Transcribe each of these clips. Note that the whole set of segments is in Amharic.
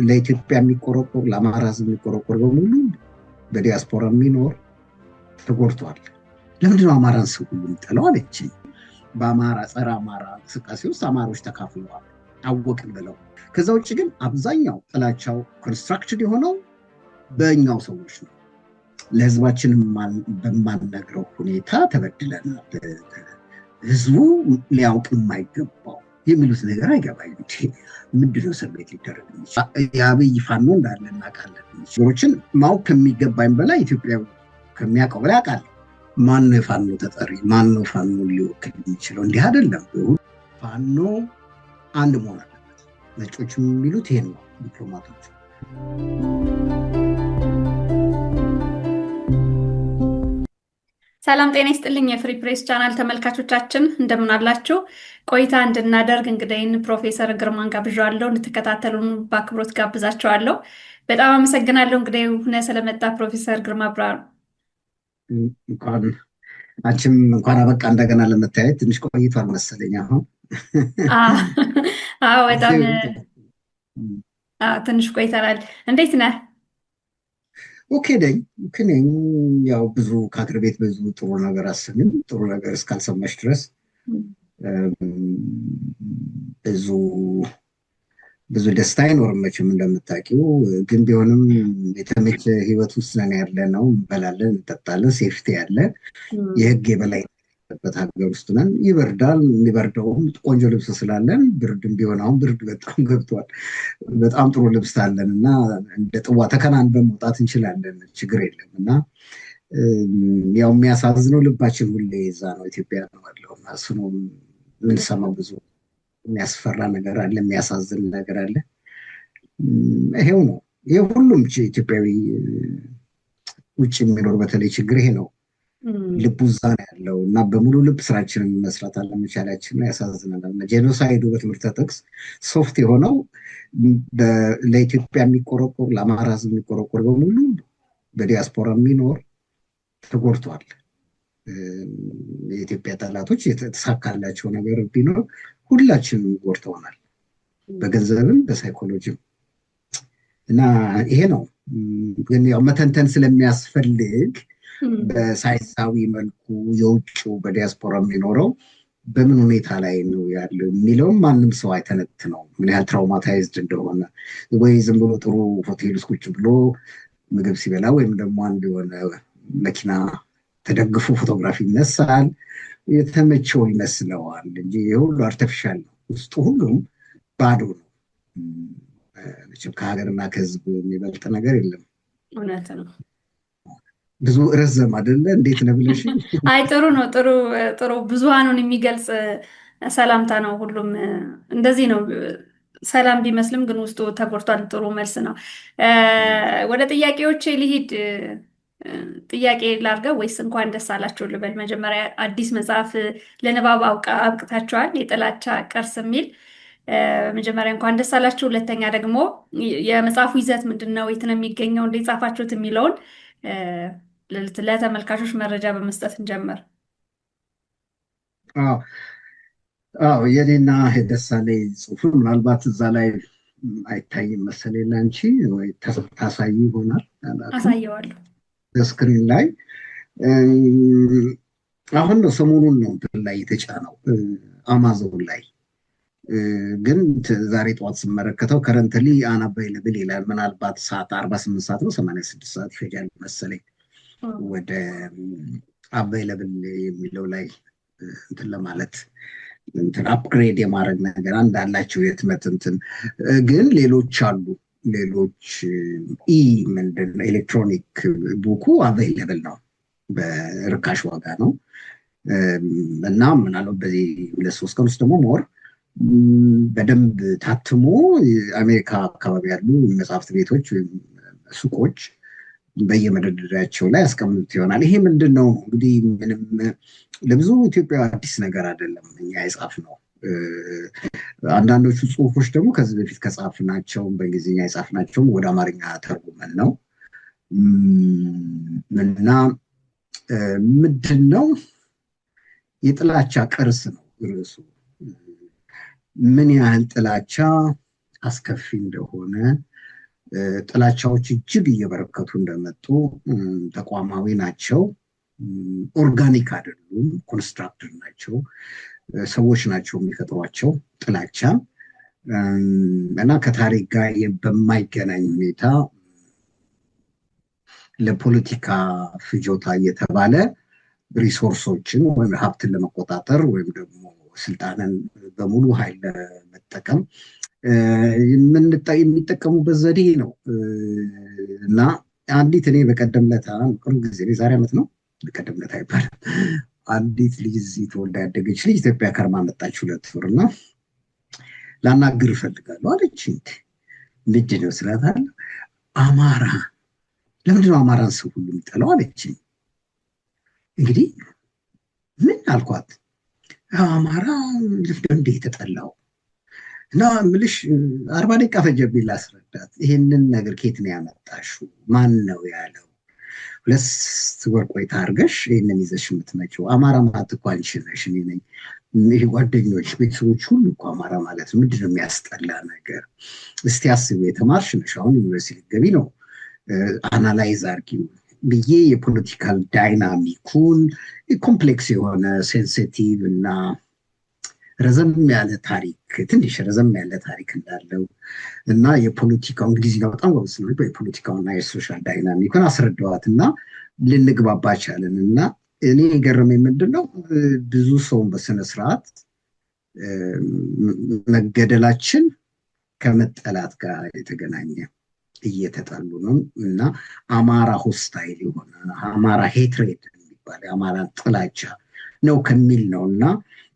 ለኢትዮጵያ የሚቆረቆር ለአማራ ሕዝብ የሚቆረቆር በሙሉ በዲያስፖራ የሚኖር ተጎድቷል። ለምንድነው አማራን ሰው ሁሉ የሚጠላው አለች። በአማራ ጸረ አማራ እንቅስቃሴ ውስጥ አማሮች ተካፍለዋል አወቅን ብለው። ከዛ ውጭ ግን አብዛኛው ጥላቻው ኮንስትራክትድ የሆነው በእኛው ሰዎች ነው። ለህዝባችን በማንነግረው ሁኔታ ተበድለናል፣ ህዝቡ ሊያውቅ የማይገባው የሚሉት ነገር አይገባኝ። ምንድነው ስሜት ሊደረግ የአብይ ፋኖ እንዳለ እናውቃለን። ነገሮችን ማወቅ ከሚገባኝ በላይ ኢትዮጵያ ከሚያውቀው በላይ አውቃለሁ። ማነው የፋኖ ተጠሪ? ማነው ፋኖ ሊወክል የሚችለው? እንዲህ አይደለም። ፋኖ አንድ መሆን አለበት። ነጮች የሚሉት ይሄን ነው፣ ዲፕሎማቶች። ሰላም ጤና ይስጥልኝ የፍሪ ፕሬስ ቻናል ተመልካቾቻችን እንደምን አላችሁ? ቆይታ እንድናደርግ እንግዲህ ፕሮፌሰር ግርማን ጋብዣለሁ። እንድትከታተሉን በአክብሮት ጋብዛቸዋለሁ። በጣም አመሰግናለሁ እንግዲህ ሆነ ስለመጣ ፕሮፌሰር ግርማ ብርሃኑ። እንኳን አበቃ እንደገና ለመታየት ትንሽ ቆይቷል መሰለኝ። አሁን በጣም ትንሽ ቆይተናል። እንዴት ነህ? ኦኬ ነኝ። ያው ብዙ ከአገር ቤት ብዙ ጥሩ ነገር አስብም፣ ጥሩ ነገር እስካልሰማሽ ድረስ ብዙ ደስታ አይኖርም መቼም እንደምታውቂው። ግን ቢሆንም የተመቸ ህይወት ውስጥ ነን ያለ ነው። እንበላለን፣ እንጠጣለን፣ ሴፍቲ ያለ የህግ የበላይ በት ሀገር ውስጥ ነን። ይበርዳል። የሚበርደውም ቆንጆ ልብስ ስላለን፣ ብርድም ቢሆን አሁን ብርድ በጣም ገብቷል። በጣም ጥሩ ልብስ አለን እና እንደ ጥዋ ተከናንበን መውጣት እንችላለን። ችግር የለም። እና ያው የሚያሳዝነው ልባችን ሁሌ እዛ ነው፣ ኢትዮጵያ ነው ያለው እና እሱ ነው የምንሰማው። ብዙ የሚያስፈራ ነገር አለ፣ የሚያሳዝን ነገር አለ። ይሄው ነው። ይሄ ሁሉም ኢትዮጵያዊ ውጭ የሚኖር በተለይ ችግር ይሄ ነው። ልቡ እዛ ነው ያለው እና በሙሉ ልብ ስራችንን መስራት አለመቻላችን ያሳዝነናል። ጄኖሳይዱ በትምህርት ጥቅስ ሶፍት የሆነው ለኢትዮጵያ የሚቆረቆር ለአማራ ሕዝብ የሚቆረቆር በሙሉ በዲያስፖራ የሚኖር ተጎድቷል። የኢትዮጵያ ጠላቶች የተሳካላቸው ነገር ቢኖር ሁላችንም ጎድተውናል፣ በገንዘብም በሳይኮሎጂም እና ይሄ ነው። ግን ያው መተንተን ስለሚያስፈልግ በሳይንሳዊ መልኩ የውጭው በዲያስፖራ የሚኖረው በምን ሁኔታ ላይ ነው ያለው የሚለውም ማንም ሰው አይተነትነው። ምን ያህል ትራውማታይዝድ እንደሆነ ወይ ዝም ብሎ ጥሩ ሆቴል ውስጥ ቁጭ ብሎ ምግብ ሲበላ ወይም ደግሞ አንድ የሆነ መኪና ተደግፎ ፎቶግራፊ ይነሳል የተመቸው ይመስለዋል እንጂ የሁሉ አርቲፊሻል ነው። ውስጡ ሁሉም ባዶ ነው። መቼም ከሀገርና ከህዝብ የሚበልጥ ነገር የለም። እውነት ነው። ብዙ ረዘም አይደለ? እንዴት ነው ብለሽ? አይ ጥሩ ነው። ጥሩ ብዙሃኑን የሚገልጽ ሰላምታ ነው። ሁሉም እንደዚህ ነው። ሰላም ቢመስልም ግን ውስጡ ተጎድቷል። ጥሩ መልስ ነው። ወደ ጥያቄዎች ልሂድ። ጥያቄ ላድርገው ወይስ እንኳን ደስ አላችሁ ልበል? መጀመሪያ አዲስ መጽሐፍ ለንባብ አብቅታችኋል፣ የጥላቻ ቅርስ የሚል። መጀመሪያ እንኳን ደስ አላችሁ። ሁለተኛ ደግሞ የመጽሐፉ ይዘት ምንድን ነው? የት ነው የሚገኘው? እንዴት ጻፋችሁት? የሚለውን ለተመልካቾች መረጃ በመስጠት እንጀምር። የኔና ደሳለኝ ጽሁፍ ምናልባት እዛ ላይ አይታይም መሰለኝ ለአንቺ፣ ወይ ታሳይ ይሆናል። አሳየዋለሁ ስክሪን ላይ። አሁን ነው ሰሞኑን ነው እንትን ላይ የተጫነው አማዞን ላይ። ግን ዛሬ ጠዋት ስመለከተው ከረንትሊ አንአቫይለብል ይላል። ምናልባት ሰዓት 48 ሰዓት ነው 86 ሰዓት ይፈጃል መሰለኝ ወደ አቫይለብል የሚለው ላይ እንትን ለማለት እንትን አፕግሬድ የማድረግ ነገር እንዳላቸው የህትመት እንትን። ግን ሌሎች አሉ። ሌሎች ምንድን ነው ኤሌክትሮኒክ ቡኩ አቫይለብል ነው፣ በርካሽ ዋጋ ነው እና ምናልባት በዚህ 2-3 ቀን ውስጥ ደግሞ ሞር በደንብ ታትሞ አሜሪካ አካባቢ ያሉ መጽሐፍት ቤቶች ወይም ሱቆች በየመደርደሪያቸው ላይ ያስቀምጡት ይሆናል። ይሄ ምንድን ነው እንግዲህ ምንም ለብዙ ኢትዮጵያ አዲስ ነገር አይደለም፣ እኛ የጻፍነው። አንዳንዶቹ ጽሁፎች ደግሞ ከዚህ በፊት ከጻፍናቸው በእንግሊዝኛ የጻፍናቸውም ወደ አማርኛ ተርጉመን ነው እና ምንድን ነው የጥላቻ ቅርስ ነው ርዕሱ። ምን ያህል ጥላቻ አስከፊ እንደሆነ፣ ጥላቻዎች እጅግ እየበረከቱ እንደመጡ፣ ተቋማዊ ናቸው፣ ኦርጋኒክ አይደሉም፣ ኮንስትራክትድ ናቸው፣ ሰዎች ናቸው የሚፈጥሯቸው ጥላቻን እና ከታሪክ ጋር በማይገናኝ ሁኔታ ለፖለቲካ ፍጆታ እየተባለ ሪሶርሶችን ወይም ሀብትን ለመቆጣጠር ወይም ደግሞ ስልጣንን በሙሉ ኃይል ለመጠቀም የሚጠቀሙበት ዘዴ ነው እና አንዲት እኔ በቀደም ለታ ቅርብ ጊዜ ዛሬ ዓመት ነው በቀደም ለታ ይባላል አንዲት ልጅ እዚህ ተወልዳ ያደገች ልጅ ኢትዮጵያ ከርማ መጣች 2 ወር እና ላናግር እፈልጋለሁ አለች። ምንድን ነው ስላታለሁ አማራ ለምንድነው አማራን ሰው ሁሉ የሚጠላው አለች። እንግዲህ ምን አልኳት አማራ እንደ የተጠላው እና ምልሽ 40 ደቂቃ ፈጀብኝ ላስረዳት። ይሄንን ነገር ከየት ነው ያመጣሽው? ማን ነው ያለው? 2 ወር ቆይታ አድርገሽ ይሄንን ይዘሽ የምትመጪው? አማራ ማለት እኮ አንቺ ነሽ፣ እኔ ነኝ፣ ይሄ ጓደኞች፣ ቤተሰቦች ሁሉ እኮ አማራ ማለት ነው። ምንድነው የሚያስጠላ ነገር? እስቲ አስቢ፣ የተማርሽ ነሽ፣ አሁን ዩኒቨርሲቲ ገቢ ነው፣ አናላይዝ አድርጊው ብዬ የፖለቲካል ዳይናሚኩን ኮምፕሌክስ የሆነ ሴንሲቲቭ እና ረዘም ያለ ታሪክ ትንሽ ረዘም ያለ ታሪክ እንዳለው እና የፖለቲካው እንግሊዝኛ በጣም ጎበዝ ነው፣ የፖለቲካውና የሶሻል ዳይናሚኩን አስረዳዋት እና ልንግባባ ቻለን። እና እኔ የገረመኝ ምንድነው ብዙ ሰውን በስነስርዓት መገደላችን ከመጠላት ጋር የተገናኘ እየተጣሉ ነው እና አማራ ሆስታይል የሆነ አማራ ሄትሬድ የሚባል የአማራ ጥላቻ ነው ከሚል ነው። እና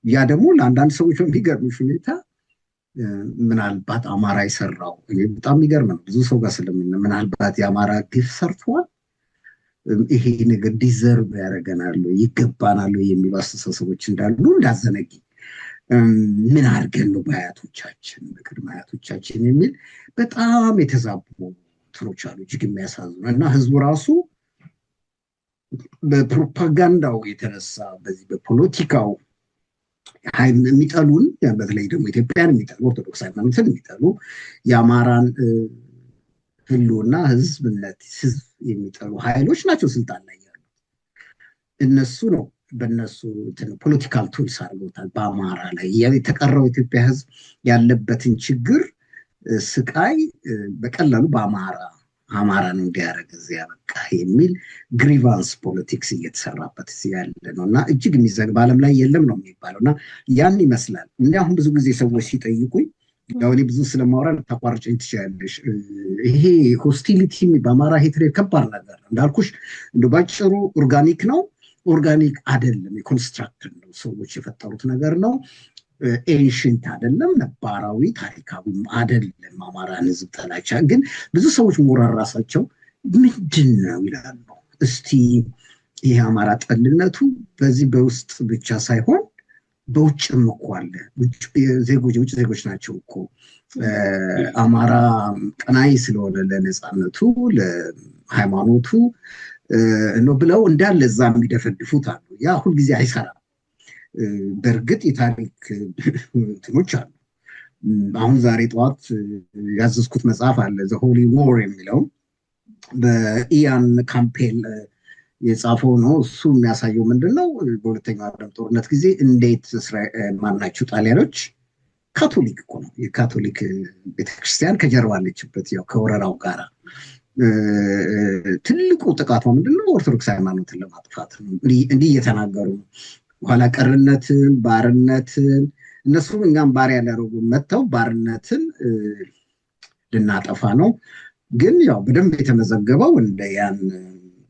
ያ ደግሞ ለአንዳንድ ሰዎች በሚገርምሽ ሁኔታ ምናልባት አማራ የሰራው በጣም የሚገርም ነው። ብዙ ሰው ጋር ምናልባት የአማራ ግፍ ሰርተዋል፣ ይሄ ነገር ዲዘርቭ ያደርገናሉ ይገባናሉ የሚሉ አስተሳሰቦች እንዳሉ እንዳዘነጊ ምን አድርገን ነው በአያቶቻችን በቅድመ አያቶቻችን የሚል በጣም የተዛቡ እንትኖች አሉ፣ እጅግ የሚያሳዝኑ እና ህዝቡ ራሱ በፕሮፓጋንዳው የተነሳ በዚህ በፖለቲካው የሚጠሉን በተለይ ደግሞ ኢትዮጵያን የሚጠሉ ኦርቶዶክስ ሃይማኖትን የሚጠሉ የአማራን ህልውና ህዝብነት ህዝብ የሚጠሉ ኃይሎች ናቸው ስልጣን ላይ ያሉት። እነሱ ነው በእነሱ ፖለቲካል ቱልስ አድርገውታል በአማራ ላይ። የተቀረው ኢትዮጵያ ህዝብ ያለበትን ችግር ስቃይ በቀላሉ አማራ ነው እንዲያደርግ እዚያ በቃ የሚል ግሪቫንስ ፖለቲክስ እየተሰራበት ያለ ነው እና እጅግ የሚዘግ በዓለም ላይ የለም ነው የሚባለው። እና ያን ይመስላል። እንዲ አሁን ብዙ ጊዜ ሰዎች ሲጠይቁኝ ያው እኔ ብዙ ስለማውራ ተቋርጨኝ ትችላለሽ። ይሄ ሆስቲሊቲ በአማራ ሄትሬድ ከባድ ነገር ነው እንዳልኩሽ፣ እንደ ባጭሩ ኦርጋኒክ ነው ኦርጋኒክ አይደለም፣ የኮንስትራክተር ነው፣ ሰዎች የፈጠሩት ነገር ነው። ኤንሽንት አይደለም፣ ነባራዊ ታሪካዊም አይደለም። አማራን ህዝብ ጥላቻ ግን ብዙ ሰዎች ሞራል ራሳቸው ምንድን ነው ይላሉ። እስቲ ይሄ አማራ ጠልነቱ በዚህ በውስጥ ብቻ ሳይሆን በውጭም እኮ አለ። ውጭ ዜጎች ናቸው እኮ አማራ ቀናይ ስለሆነ ለነፃነቱ ለሃይማኖቱ ነው ብለው እንዳለ እዛ የሚደፈድፉት አሉ። ያ ሁልጊዜ አይሰራም። በእርግጥ የታሪክ እንትኖች አሉ። አሁን ዛሬ ጠዋት ያዘዝኩት መጽሐፍ አለ ዘ ሆሊ ዎር የሚለው በኢያን ካምፔል የጻፈው ነው። እሱ የሚያሳየው ምንድነው በሁለተኛው ዓለም ጦርነት ጊዜ እንዴት ማናቸው ጣሊያኖች ካቶሊክ እኮ ነው የካቶሊክ ቤተክርስቲያን ከጀርባ አለችበት ያው ከወረራው ጋር ትልቁ ጥቃቷ ምንድነው ኦርቶዶክስ ሃይማኖትን ለማጥፋት ነው። እንዲህ እየተናገሩ ኋላ ቀርነትን ባርነትን እነሱ እኛም ባሪያ ያደረጉ መጥተው ባርነትን ልናጠፋ ነው። ግን ያው በደንብ የተመዘገበው እንደ ያን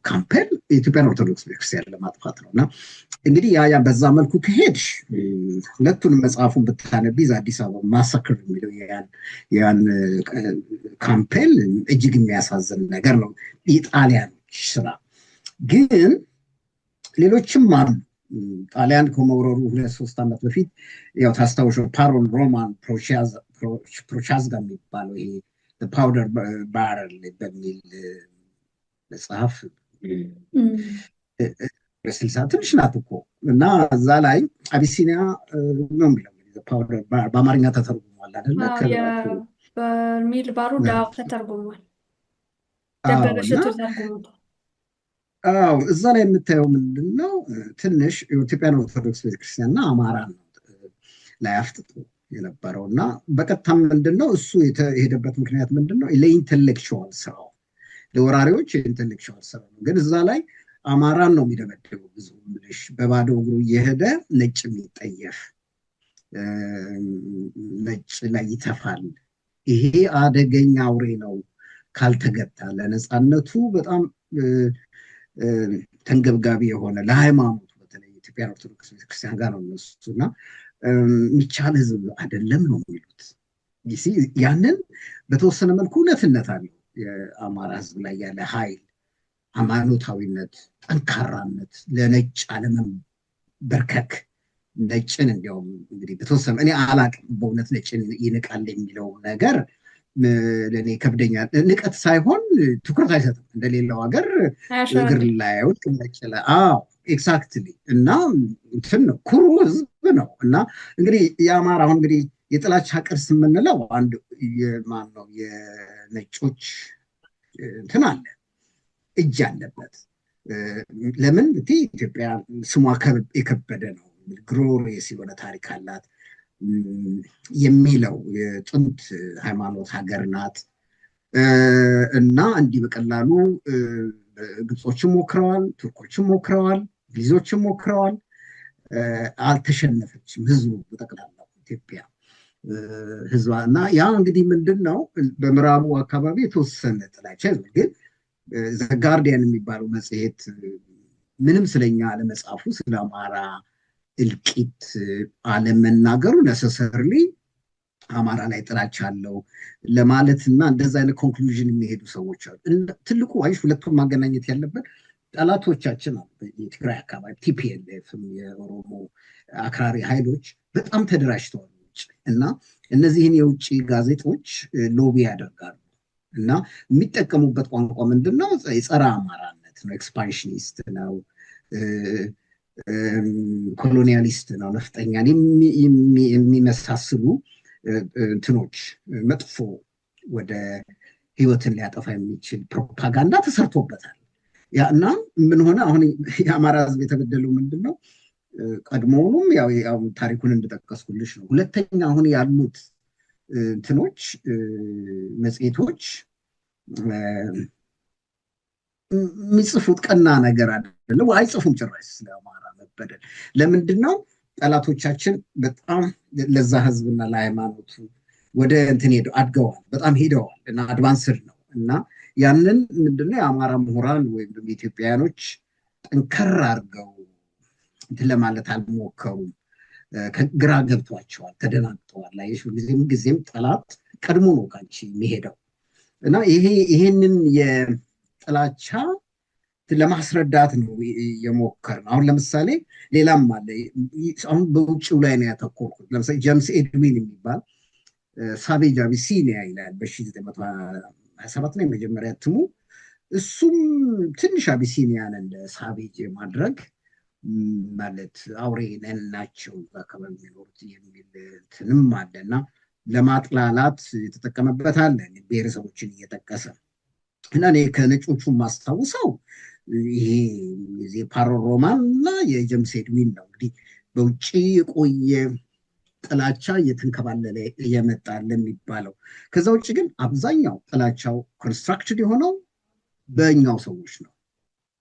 ካምፔል የኢትዮጵያን ኦርቶዶክስ ቤተክርስቲያን ለማጥፋት ነው። እና እንግዲህ ያ በዛ መልኩ ከሄድሽ ሁለቱንም መጽሐፉን ብታነቢ አዲስ አበባ ማሳክር የሚለው ያን ካምፔል እጅግ የሚያሳዝን ነገር ነው። የጣሊያኖች ስራ ግን ሌሎችም አሉ። ጣሊያን ከመውረሩ 2-3 ዓመት በፊት ያው ታስታውሾ ፓሮል ሮማን ፕሮቻዝጋ የሚባለው ይሄ ፓውደር ባረል በሚል መጽሐፍ 60 ትንሽ ናት እኮ እና እዛ ላይ አቢሲኒያ ነው የሚለው በአማርኛ ተተርጉሟል አይደለ? በርሜል ባሩድ ተተርጉሟል። አዎ ደበበ እና እሸቱ ተርጉሞታል። አዎ እዛ ላይ የምታየው ምንድን ነው ትንሽ ኢትዮጵያን ኦርቶዶክስ ቤተክርስቲያንና አማራ ነው ላይ አፍጥጦ የነበረው እና በቀጥታም ምንድን ነው እሱ የሄደበት ምክንያት ምንድን ነው ለኢንቴሌክቹዋል ስራው ለወራሪዎች የኢንቴሌክቹዋል ስራ ነው። ግን እዛ ላይ አማራን ነው የሚደበድበው። ብዙ ምልሽ በባዶ እግሩ እየሄደ ነጭ የሚጠየፍ ነጭ ላይ ይተፋል። ይሄ አደገኛ አውሬ ነው ካልተገታ። ለነፃነቱ በጣም ተንገብጋቢ የሆነ ለሃይማኖቱ በተለይ ኢትዮጵያ ኦርቶዶክስ ቤተክርስቲያን ጋር ነው እነሱና የሚቻል ህዝብ አይደለም ነው የሚሉት። ያንን በተወሰነ መልኩ እውነትነት አለው። የአማራ ህዝብ ላይ ያለ ኃይል፣ ሃይማኖታዊነት፣ ጠንካራነት፣ ለነጭ አለመንበርከክ ነጭን እንዲያውም እንግዲህ በተወሰነ እኔ አላቅም በእውነት ነጭን ይንቃል የሚለው ነገር ለእኔ ከብደኛል። ንቀት ሳይሆን ትኩረት አይሰጥም እንደሌላው ሀገር እግር ላይ አይወድቅ ነጭ ላይ። አዎ ኤግዛክትሊ። እና እንትን ነው ኩሩ ህዝብ ነው። እና እንግዲህ የአማራ አሁን እንግዲህ የጥላቻ ቅርስ የምንለው አንድ ማን ነው የነጮች እንትን አለ እጅ አለበት። ለምን ኢትዮጵያ ስሟ የከበደ ነው። ግሎሪየስ የሆነ ታሪክ አላት የሚለው የጥንት ሃይማኖት ሀገር ናት እና እንዲህ በቀላሉ ግብጾችም ሞክረዋል፣ ቱርኮችም ሞክረዋል፣ እንግሊዞችም ሞክረዋል። አልተሸነፈችም። ህዝቡ በጠቅላላው ኢትዮጵያ ህዝባ እና ያ እንግዲህ ምንድን ነው በምዕራቡ አካባቢ የተወሰነ ጥላቻ ግን ዘጋርዲያን የሚባለው መጽሔት ምንም ስለኛ አለመጻፉ ስለ አማራ እልቂት አለመናገሩ ነሰሰርሊ አማራ ላይ ጥላቻ አለው ለማለት እና እንደዛ አይነት ኮንክሉዥን የሚሄዱ ሰዎች አሉ። ትልቁ አይሽ ሁለቱን ማገናኘት ያለበት ጠላቶቻችን አሉ። የትግራይ አካባቢ ቲፒኤልኤፍም የኦሮሞ አክራሪ ኃይሎች በጣም ተደራጅተዋል እና እነዚህን የውጭ ጋዜጦች ሎቢ ያደርጋሉ እና የሚጠቀሙበት ቋንቋ ምንድን ነው? የጸረ አማራነት ነው፣ ኤክስፓንሽኒስት ነው፣ ኮሎኒያሊስት ነው፣ ነፍጠኛን የሚመሳስሉ እንትኖች መጥፎ ወደ ህይወትን ሊያጠፋ የሚችል ፕሮፓጋንዳ ተሰርቶበታል። እና ምን ሆነ አሁን የአማራ ህዝብ የተበደለው ምንድን ነው? ቀድሞውኑም ያው ታሪኩን እንደጠቀስኩልሽ ነው። ሁለተኛ አሁን ያሉት እንትኖች መጽሔቶች የሚጽፉት ቀና ነገር አይደለም፣ አይጽፉም ጭራሽ ስለ አማራ መበደል። ለምንድን ነው? ጠላቶቻችን በጣም ለዛ ህዝብና ለሃይማኖቱ ወደ እንትን ሄደው አድገዋል፣ በጣም ሄደዋል እና አድቫንስድ ነው እና ያንን ምንድነው የአማራ ምሁራን ወይም ደግሞ ኢትዮጵያውያኖች ጠንከር አድርገው እንትን ለማለት አልሞከሩም። ግራ ገብቷቸዋል፣ ተደናግጠዋል። ላይሽ ጊዜም ጠላት ቀድሞ ነው ካንቺ የሚሄደው እና ይሄንን የጥላቻ ለማስረዳት ነው የሞከርነው። አሁን ለምሳሌ ሌላም አለ። አሁን በውጭው ላይ ነው ያተኮርኩት። ለምሳሌ ጀምስ ኤድዊን የሚባል ሳቬጅ አቢሲኒያ ይላል በ1927 ነው የመጀመሪያ እትሙ። እሱም ትንሽ አቢሲኒያን እንደ ሳቬጅ ማድረግ ማለት አውሬ ነን ናቸው በአካባቢ የሚኖሩት የሚል እንትንም አለና ለማጥላላት የተጠቀመበት አለ ብሔረሰቦችን እየጠቀሰ እና እኔ ከነጮቹ ማስታውሰው ይሄ ፓሮ ሮማን እና የጀምስ ኤድዊን ነው። እንግዲህ በውጭ የቆየ ጥላቻ እየተንከባለለ እየመጣል የሚባለው። ከዛ ውጭ ግን አብዛኛው ጥላቻው ኮንስትራክትድ የሆነው በእኛው ሰዎች ነው።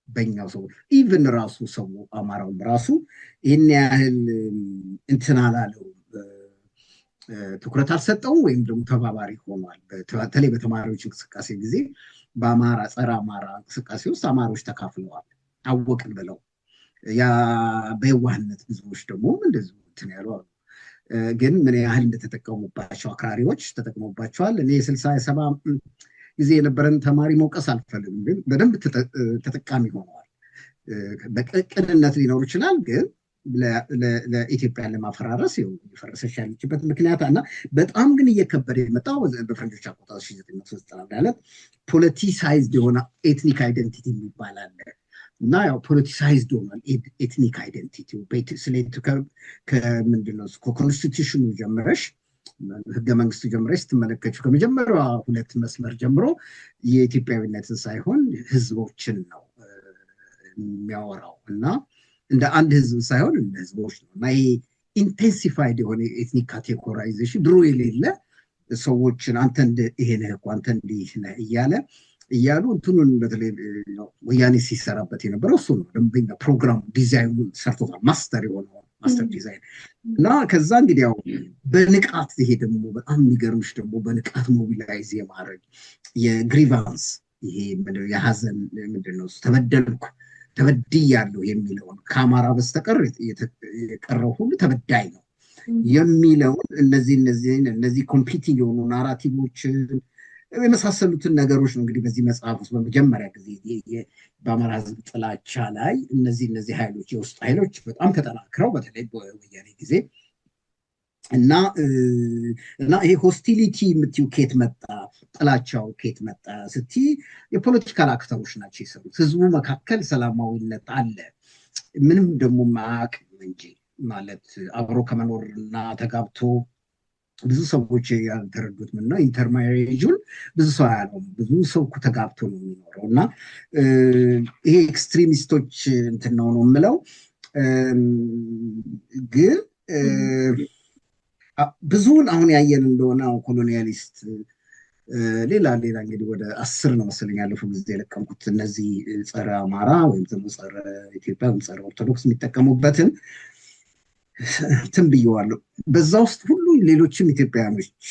በእኛው ሰዎች ኢቭን ራሱ ሰው አማራውም ራሱ ይህን ያህል እንትን አላለው፣ ትኩረት አልሰጠውም ወይም ደግሞ ተባባሪ ሆኗል። በተለይ በተማሪዎች እንቅስቃሴ ጊዜ በአማራ ጸረ አማራ እንቅስቃሴ ውስጥ አማሮች ተካፍለዋል አወቅን ብለው። ያ በየዋህነት ብዙዎች ደግሞ እንደዚሁ እንትን ያሉ አሉ። ግን ምን ያህል እንደተጠቀሙባቸው አክራሪዎች ተጠቅሞባቸዋል። እኔ 60-70 ጊዜ የነበረን ተማሪ መውቀስ አልፈልግም፣ ግን በደንብ ተጠቃሚ ሆነዋል። በቅንነት ሊኖሩ ይችላል፣ ግን ለኢትዮጵያን ለማፈራረስ የፈረሰች ያለችበት ምክንያት እና በጣም ግን እየከበደ የመጣው በፈረንጆች አቆጣጠር 1990 ፖለቲሳይዝድ የሆነ ኤትኒክ አይደንቲቲ የሚባል አለ እና ያው ፖለቲሳይዝድ ሆኗል ኤትኒክ አይደንቲቲ። ከምንድነው ከኮንስቲቱሽኑ ጀምረሽ ህገ መንግስቱ ጀምረሽ ስትመለከችው ከመጀመሪያዋ 2 መስመር ጀምሮ የኢትዮጵያዊነትን ሳይሆን ህዝቦችን ነው የሚያወራው እና እንደ አንድ ህዝብ ሳይሆን እንደ ህዝቦች ነው እና ይሄ ኢንቴንሲፋይድ የሆነ ኤትኒክ ካቴጎራይዜሽን ድሮ የሌለ ሰዎችን አንተ ይሄ ነህ እኮ አንተ እንዲህ ነህ እያሉ እንትኑን በተለይ ወያኔ ሲሰራበት የነበረው እሱ ነው። ደንበኛ ፕሮግራም ዲዛይኑን ሰርቶታል። ማስተር የሆነው ማስተር ዲዛይን እና ከዛ እንግዲህ ያው በንቃት ይሄ ደግሞ በጣም የሚገርምሽ ደግሞ በንቃት ሞቢላይዝ የማድረግ የግሪቫንስ ይሄ የሀዘን ምንድነው ተበደልኩ ተበድያለሁ የሚለውን ከአማራ በስተቀር የቀረው ሁሉ ተበዳይ ነው የሚለውን እነዚህ ኮምፒቲንግ የሆኑ ናራቲቮችን የመሳሰሉትን ነገሮች ነው እንግዲህ በዚህ መጽሐፍ ውስጥ በመጀመሪያ ጊዜ በአማራ ህዝብ ጥላቻ ላይ እነዚህ ኃይሎች የውስጥ ኃይሎች በጣም ተጠናክረው በተለይ በወያኔ ጊዜ እና ይሄ ሆስቲሊቲ የምትዩ ኬት መጣ ጥላቻው ኬት መጣ ስቲ የፖለቲካል አክተሮች ናቸው የሰሩት። ህዝቡ መካከል ሰላማዊነት አለ ምንም ደግሞ ማያውቅም እንጂ ማለት አብሮ ከመኖርና ተጋብቶ ብዙ ሰዎች ያልተረዱት ምን ነው ኢንተርማሪጁን ብዙ ሰው ያለው ብዙ ሰው ተጋብቶ ነው የሚኖረው እና ይሄ ኤክስትሪሚስቶች እንትን ነው የምለው ግን ብዙውን አሁን ያየን እንደሆነ ኮሎኒያሊስት ሌላ እንግዲህ ወደ 10 ነው መሰለኝ ያለፈው ጊዜ የለቀምኩት እነዚህ ጸረ አማራ ወይም ደግሞ ጸረ ኢትዮጵያ ወይም ጸረ ኦርቶዶክስ የሚጠቀሙበትን ትንብየዋለሁ። በዛ ውስጥ ሁሉ ሌሎችም ኢትዮጵያውያኖች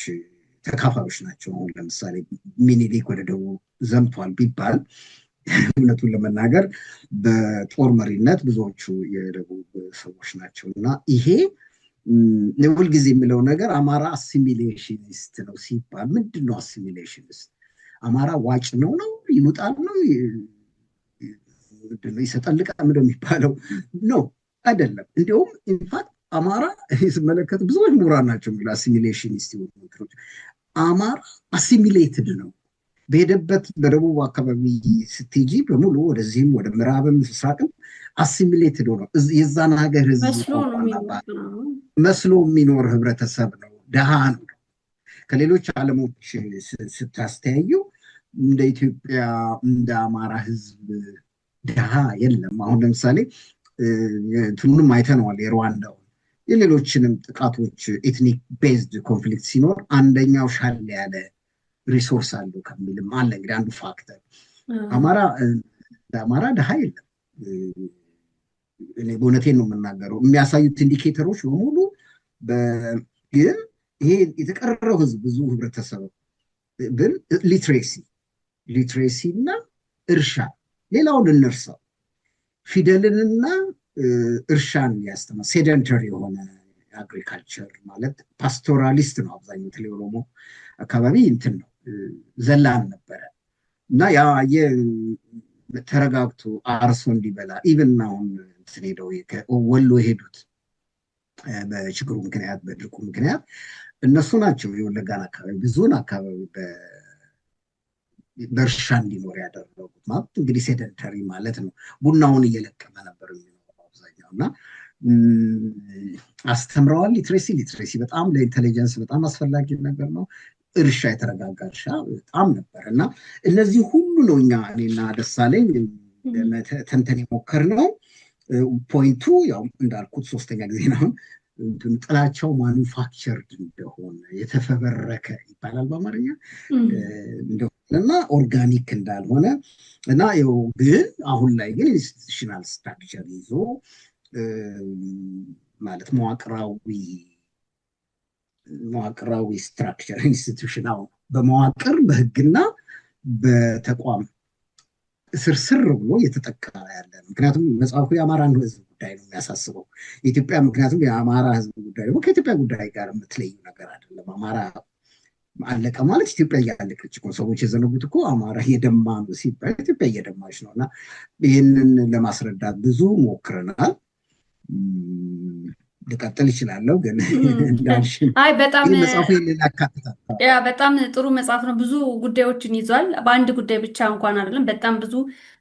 ተካፋዮች ናቸው። አሁን ለምሳሌ ሚኒሊክ ወደ ደቡብ ዘምቷል ቢባል እውነቱን ለመናገር በጦር መሪነት ብዙዎቹ የደቡብ ሰዎች ናቸው እና ይሄ ሁል ጊዜ የሚለው ነገር አማራ አሲሚሌሽኒስት ነው ሲባል ምንድን ነው አሲሚሌሽኒስት? አማራ ዋጭ ነው ይውጣል ነው ምንድን ነው ይሰጠልቃል ምንድን ነው የሚባለው ነው አይደለም። እንዲሁም ኢንፋክት አማራ ስመለከት ብዙዎች ምሁራን ናቸው የሚሉ አሲሚሌሽኒስት የሆኑ አማራ አሲሚሌትድ ነው በሄደበት በደቡብ አካባቢ ስትሄጂ በሙሉ ወደዚህም ወደ ምዕራብም ምስራቅም አሲሚሌትድ ሆኖ የዛን ሀገር ህዝብ መስሎ የሚኖር ህብረተሰብ ነው። ደሃ ነው። ከሌሎች ዓለሞች ስታስተያዩ እንደ ኢትዮጵያ እንደ አማራ ህዝብ ደሃ የለም። አሁን ለምሳሌ ትኑንም አይተነዋል የሩዋንዳው የሌሎችንም ጥቃቶች ኤትኒክ ቤዝድ ኮንፍሊክት ሲኖር አንደኛው ሻል ያለ ሪሶርስ አለው ከሚልም አለ እንግዲህ አንዱ ፋክተር አማራ ደሃ የለም። እኔ በእውነቴን ነው የምናገረው የሚያሳዩት ኢንዲኬተሮች በሙሉ ግን ይሄ የተቀረረው ህዝብ ብዙ ህብረተሰብ ግን ሊትሬሲ እና እርሻ ሌላውን እንርሳው ፊደልንና እርሻን ያስተማር ሴደንተሪ የሆነ አግሪካልቸር ማለት ፓስቶራሊስት ነው አብዛኛው ተለይ ኦሮሞ አካባቢ እንትን ነው ዘላን ነበረ እና ያ ተረጋግቶ አርሶ እንዲበላ ኢቭን አሁን ሄደው ወሎ የሄዱት በችግሩ ምክንያት በድርቁ ምክንያት እነሱ ናቸው የወለጋን አካባቢ ብዙውን አካባቢ በእርሻ እንዲኖር ያደረጉት ማለት እንግዲህ ሴደንተሪ ማለት ነው። ቡናውን እየለቀመ ነበር የሚኖረው አብዛኛው እና አስተምረዋል። ሊትሬሲ በጣም ለኢንቴሊጀንስ በጣም አስፈላጊ ነገር ነው። እርሻ የተረጋጋ እርሻ በጣም ነበር እና እነዚህ ሁሉ ነው እኔና ደሳለኝ ተንተን የሞከርነው። ፖይንቱ ያው እንዳልኩት 3ኛ ጊዜ ነው ጥላቻው ማኑፋክቸርድ እንደሆነ የተፈበረከ ይባላል በአማርኛ እና ኦርጋኒክ እንዳልሆነ እና ይኸው ግን አሁን ላይ ግን ኢንስቲቱሽናል ስትራክቸር ይዞ ማለት መዋቅራዊ ስትራክቸር ኢንስቲቱሽናል በመዋቅር በህግና በተቋም ስርስር ብሎ እየተጠቃ ያለ ነው። ምክንያቱም መጽሐፉ የአማራን ህዝብ ጉዳይ ነው የሚያሳስበው ኢትዮጵያ። ምክንያቱም የአማራ ህዝብ ጉዳይ ደግሞ ከኢትዮጵያ ጉዳይ ጋር የምትለዩ ነገር አይደለም። አማራ አለቀ ማለት ኢትዮጵያ እያለቀች እኮ ሰዎች የዘነጉት እኮ አማራ እየደማ ነው ሲባል ኢትዮጵያ እየደማች ነው እና ይህንን ለማስረዳት ብዙ ሞክረናል። ልቀጥል እችላለሁ ግን እም፣ እንዳልሽን አይ በጣም ይህ መጽሐፉ ይህንን ያካትታል። ያ በጣም ጥሩ መጽሐፍ ነው። ብዙ ጉዳዮችን ይዟል። በአንድ ጉዳይ ብቻ እንኳን አይደለም፣ በጣም ብዙ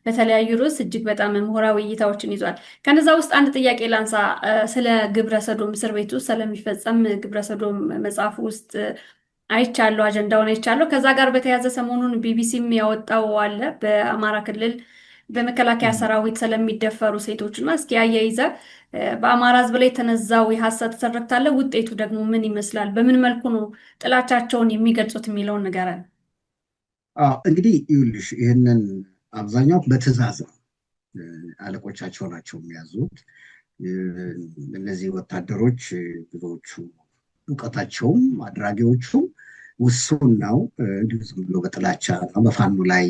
በተለያዩ ርዕስ እጅግ በጣም ምሁራዊ እይታዎችን ይዟል። ከነዛ ውስጥ አንድ ጥያቄ ላንሳ። ስለ ግብረ ሰዶም እስር ቤት ውስጥ ስለሚፈጸም ግብረ ሰዶም መጽሐፍ ውስጥ አይቻለሁ፣ አጀንዳውን አይቻለሁ። ከዛ ጋር በተያያዘ ሰሞኑን ቢቢሲም ያወጣው አለ በአማራ ክልል በመከላከያ ሰራዊት ስለሚደፈሩ ሴቶች እና እስኪ አያይዘ በአማራ ሕዝብ ላይ የተነዛው የሐሰት ትርክት አለ። ውጤቱ ደግሞ ምን ይመስላል? በምን መልኩ ነው ጥላቻቸውን የሚገልጹት የሚለውን ንገረን። እንግዲህ ይኸውልሽ ይህንን አብዛኛው በትዕዛዝ ነው። አለቆቻቸው ናቸው የሚያዙት። እነዚህ ወታደሮች ብዙዎቹ እውቀታቸውም አድራጊዎቹም ውሱን ነው። እንዲሁ ዝም ብሎ በጥላቻ ነው። በፋኖ ላይ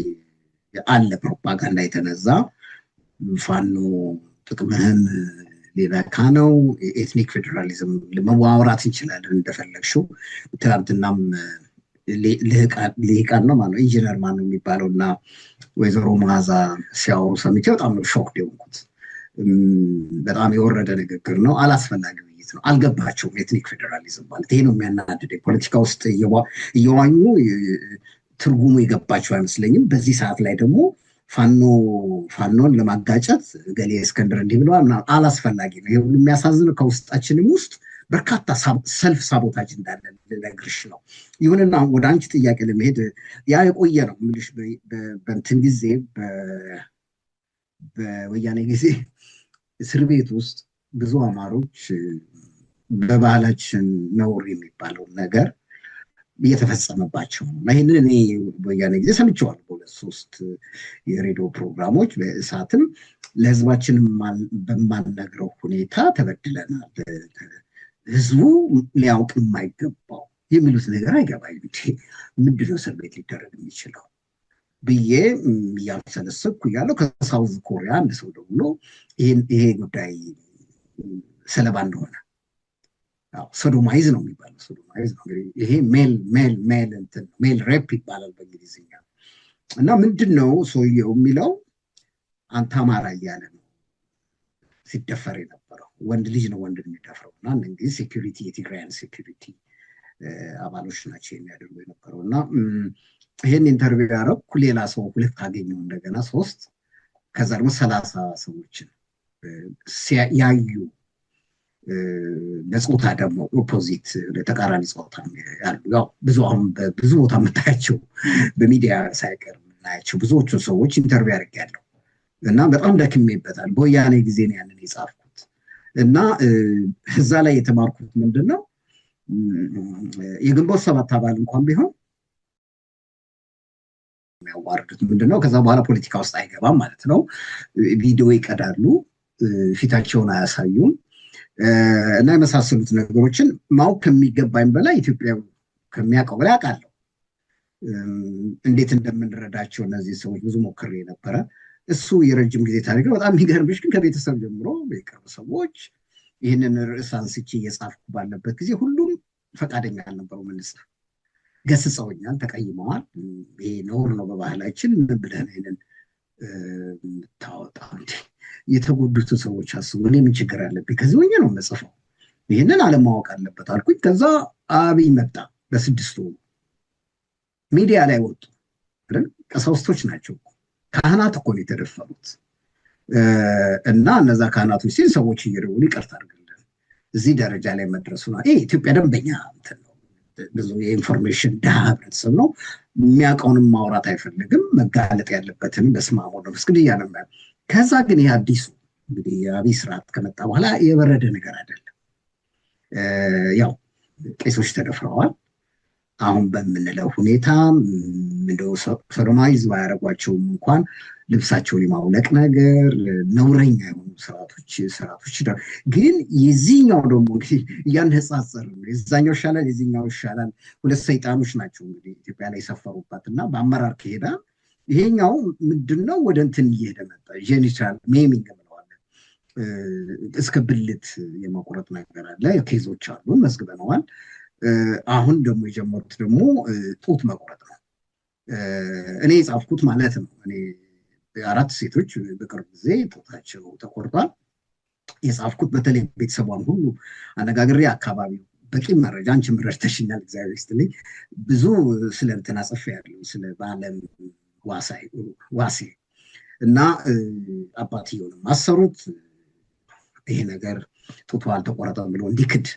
አለ ፕሮፓጋንዳ የተነዛ ፋኖ ጥቅምህን ሊነካ ነው። ኤትኒክ ፌዴራሊዝም ለመዋወራት እንችላለን እንደፈለግሽው። ትናንትናም ልሂቃን ነው ማነው ኢንጂነር ማነው የሚባለው እና ወይዘሮ መዓዛ ሲያወሩ ሰምቼ በጣም ነው ሾክ የሆንኩት። በጣም የወረደ ንግግር ነው። አላስፈላጊ ውይይት ነው። አልገባቸውም። ኤትኒክ ፌዴራሊዝም ማለት ይሄ ነው የሚያናድደኝ። ፖለቲካ ውስጥ እየዋኙ ትርጉሙ የገባቸው አይመስለኝም። በዚህ ሰዓት ላይ ደግሞ ፋኖን ለማጋጨት ገሌ እስክንድር እንዲህ ብለዋል ምናምን አላስፈላጊ ነው። ይሄ ሁሉ የሚያሳዝነው ከውስጣችንም ውስጥ በርካታ ሰልፍ ሳቦታጅ እንዳለ ልነግርሽ ነው። ይሁንና ወደ አንቺ ጥያቄ ለመሄድ ያ የቆየ ነው የምልሽ በእንትን ጊዜ በወያኔ ጊዜ እስር ቤት ውስጥ ብዙ አማሮች በባህላችን ነውር የሚባለውን ነገር እየተፈጸመባቸው ነው እና ይህንን እኔ በወያኔ ጊዜ ሰምቼዋለሁ። በሁለት ሶስት የሬዲዮ ፕሮግራሞች በእሳትም ለህዝባችን በማንነግረው ሁኔታ ተበድለናል፣ ህዝቡ ሊያውቅ የማይገባው የሚሉት ነገር አይገባኝ። ምንድነው እስር ቤት ሊደረግ የሚችለው ብዬ እያልሰለሰብኩ እያለሁ ከሳውዝ ኮሪያ አንድ ሰው ደውሎ ይሄ ጉዳይ ሰለባ እንደሆነ ሶዶማይዝ ነው የሚባለው። ሶዶማይዝ ነው እንግዲህ ይሄ ሜል ሬፕ ይባላል በእንግሊዝኛ። እና ምንድን ነው ሰውየው የሚለው አንተ አማራ እያለ ነው ሲደፈር የነበረው። ወንድ ልጅ ነው ወንድ የሚደፍረው። እና እንግዲህ ሴኩሪቲ የትግራያን ሴኩሪቲ አባሎች ናቸው የሚያደርጉ የነበረው። እና ይህን ኢንተርቪው ያደረኩ ሌላ ሰው ሁለት አገኘው እንደገና 3 ከዛ ደግሞ 30 ሰዎችን ያዩ በጾታ ደግሞ ኦፖዚት ተቃራኒ ጾታ ያሉ ያው ብዙ ቦታ የምታያቸው በሚዲያ ሳይቀር የምናያቸው ብዙዎቹ ሰዎች ኢንተርቪው አድርጌያለሁ እና በጣም ደክሜበታል። በወያኔ ጊዜ ነው ያንን የጻፍኩት እና እዛ ላይ የተማርኩት ምንድን ነው የግንቦት 7 አባል እንኳን ቢሆን የሚያዋርዱት ምንድን ነው ከዛ በኋላ ፖለቲካ ውስጥ አይገባም ማለት ነው። ቪዲዮ ይቀዳሉ፣ ፊታቸውን አያሳዩም እና የመሳሰሉት ነገሮችን ማወቅ ከሚገባኝ በላይ ኢትዮጵያ ከሚያውቀው በላይ አውቃለሁ። እንዴት እንደምንረዳቸው እነዚህ ሰዎች ብዙ ሞክሬ ነበረ። እሱ የረጅም ጊዜ ታሪክ ነው። በጣም የሚገርምሽ ግን ከቤተሰብ ጀምሮ የቅርብ ሰዎች ይህንን ርዕስ አንስቼ እየጻፍኩ ባለበት ጊዜ ሁሉም ፈቃደኛ አልነበሩ። ምንስራ ገስጸውኛል፣ ተቀይመዋል። ይሄ ነውር ነው በባህላችን፣ ምን ብለህ ይሄንን የምታወጣው እንዴ? የተጎዱትን ሰዎች አስቡ። እኔ ምን ችግር አለብኝ? ከዚህ ሆኜ ነው የምጽፈው። ይህንን አለማወቅ አለበት አልኩኝ። ከዛ አብይ መጣ። በ6 ወሩ ሚዲያ ላይ ወጡ። ቀሳውስቶች ናቸው፣ ካህናት እኮ ነው የተደፈሩት። እና እነዛ ካህናቶች ሲል ሰዎች እየደወሉ ይቅርታ አድርግልን እዚህ ደረጃ ላይ መድረሱ ነው። ኢትዮጵያ ደንበኛ እንትን ነው። ብዙ የኢንፎርሜሽን ድሃ ህብረተሰብ ነው። የሚያውቀውንም ማውራት አይፈልግም። መጋለጥ ያለበትን በስመ አብ ወወልድ ወመንፈስ ቅዱስ እያለ ከዛ ግን ይህ አዲሱ እንግዲህ የአብይ ስርዓት ከመጣ በኋላ የበረደ ነገር አይደለም። ያው ቄሶች ተደፍረዋል። አሁን በምንለው ሁኔታ እንደው ሶዶማይዝ ባያደርጓቸውም እንኳን ልብሳቸውን የማውለቅ ነገር ነውረኛ የሆኑ ስርዓቶች ግን የዚህኛው ደግሞ እንግዲህ እያነጻጸር ነው። የዛኛው ይሻላል፣ የዚህኛው ይሻላል። ሁለት ሰይጣኖች ናቸው እንግዲህ ኢትዮጵያ ላይ የሰፈሩባት እና በአመራር ከሄዳ ይሄኛው ምንድነው ወደ እንትን እየሄደ መጣ። ጄኒታል ሜሚንግ ብለዋለን። እስከ ብልት የመቁረጥ ነገር አለ። ኬዞች አሉን፣ መዝግበነዋል። አሁን ደግሞ የጀመሩት ደግሞ ጡት መቁረጥ ነው። እኔ የጻፍኩት ማለት ነው። እኔ 4 ሴቶች በቅርብ ጊዜ ጡታቸው ተቆርጧል። የጻፍኩት በተለይ ቤተሰቧን ሁሉ አነጋግሬ አካባቢው በቂ መረጃ አንቺም ረድተሽኛል፣ እግዚአብሔር ይስጥልኝ። ብዙ ስለ እንትና ጽፌያለሁ፣ ስለ በአለም ዋሴ እና አባትየውንም አሰሩት። ይሄ ነገር ጡቱ አልተቆረጠም ብሎ እንዲክድ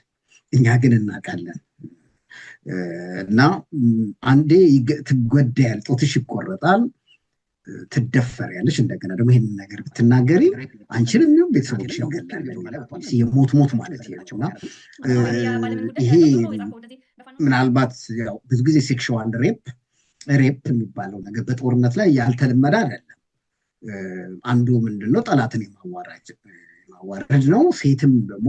እኛ ግን እናውቃለን። እና አንዴ ትጎዳያል፣ ጡትሽ ይቆረጣል፣ ትደፈሪያለሽ። እንደገና ደግሞ ይህንን ነገር ብትናገሪ አንቺንም ይሁን ቤተሰቦች ይገላል። የሞት ሞት ማለት ነውና ይሄ ምናልባት ያው ብዙ ጊዜ ሴክሹዋል ሬፕ የሚባለው ነገር በጦርነት ላይ ያልተለመደ አይደለም። አንዱ ምንድነው ጠላትን የማዋረድ ነው። ሴትም ደግሞ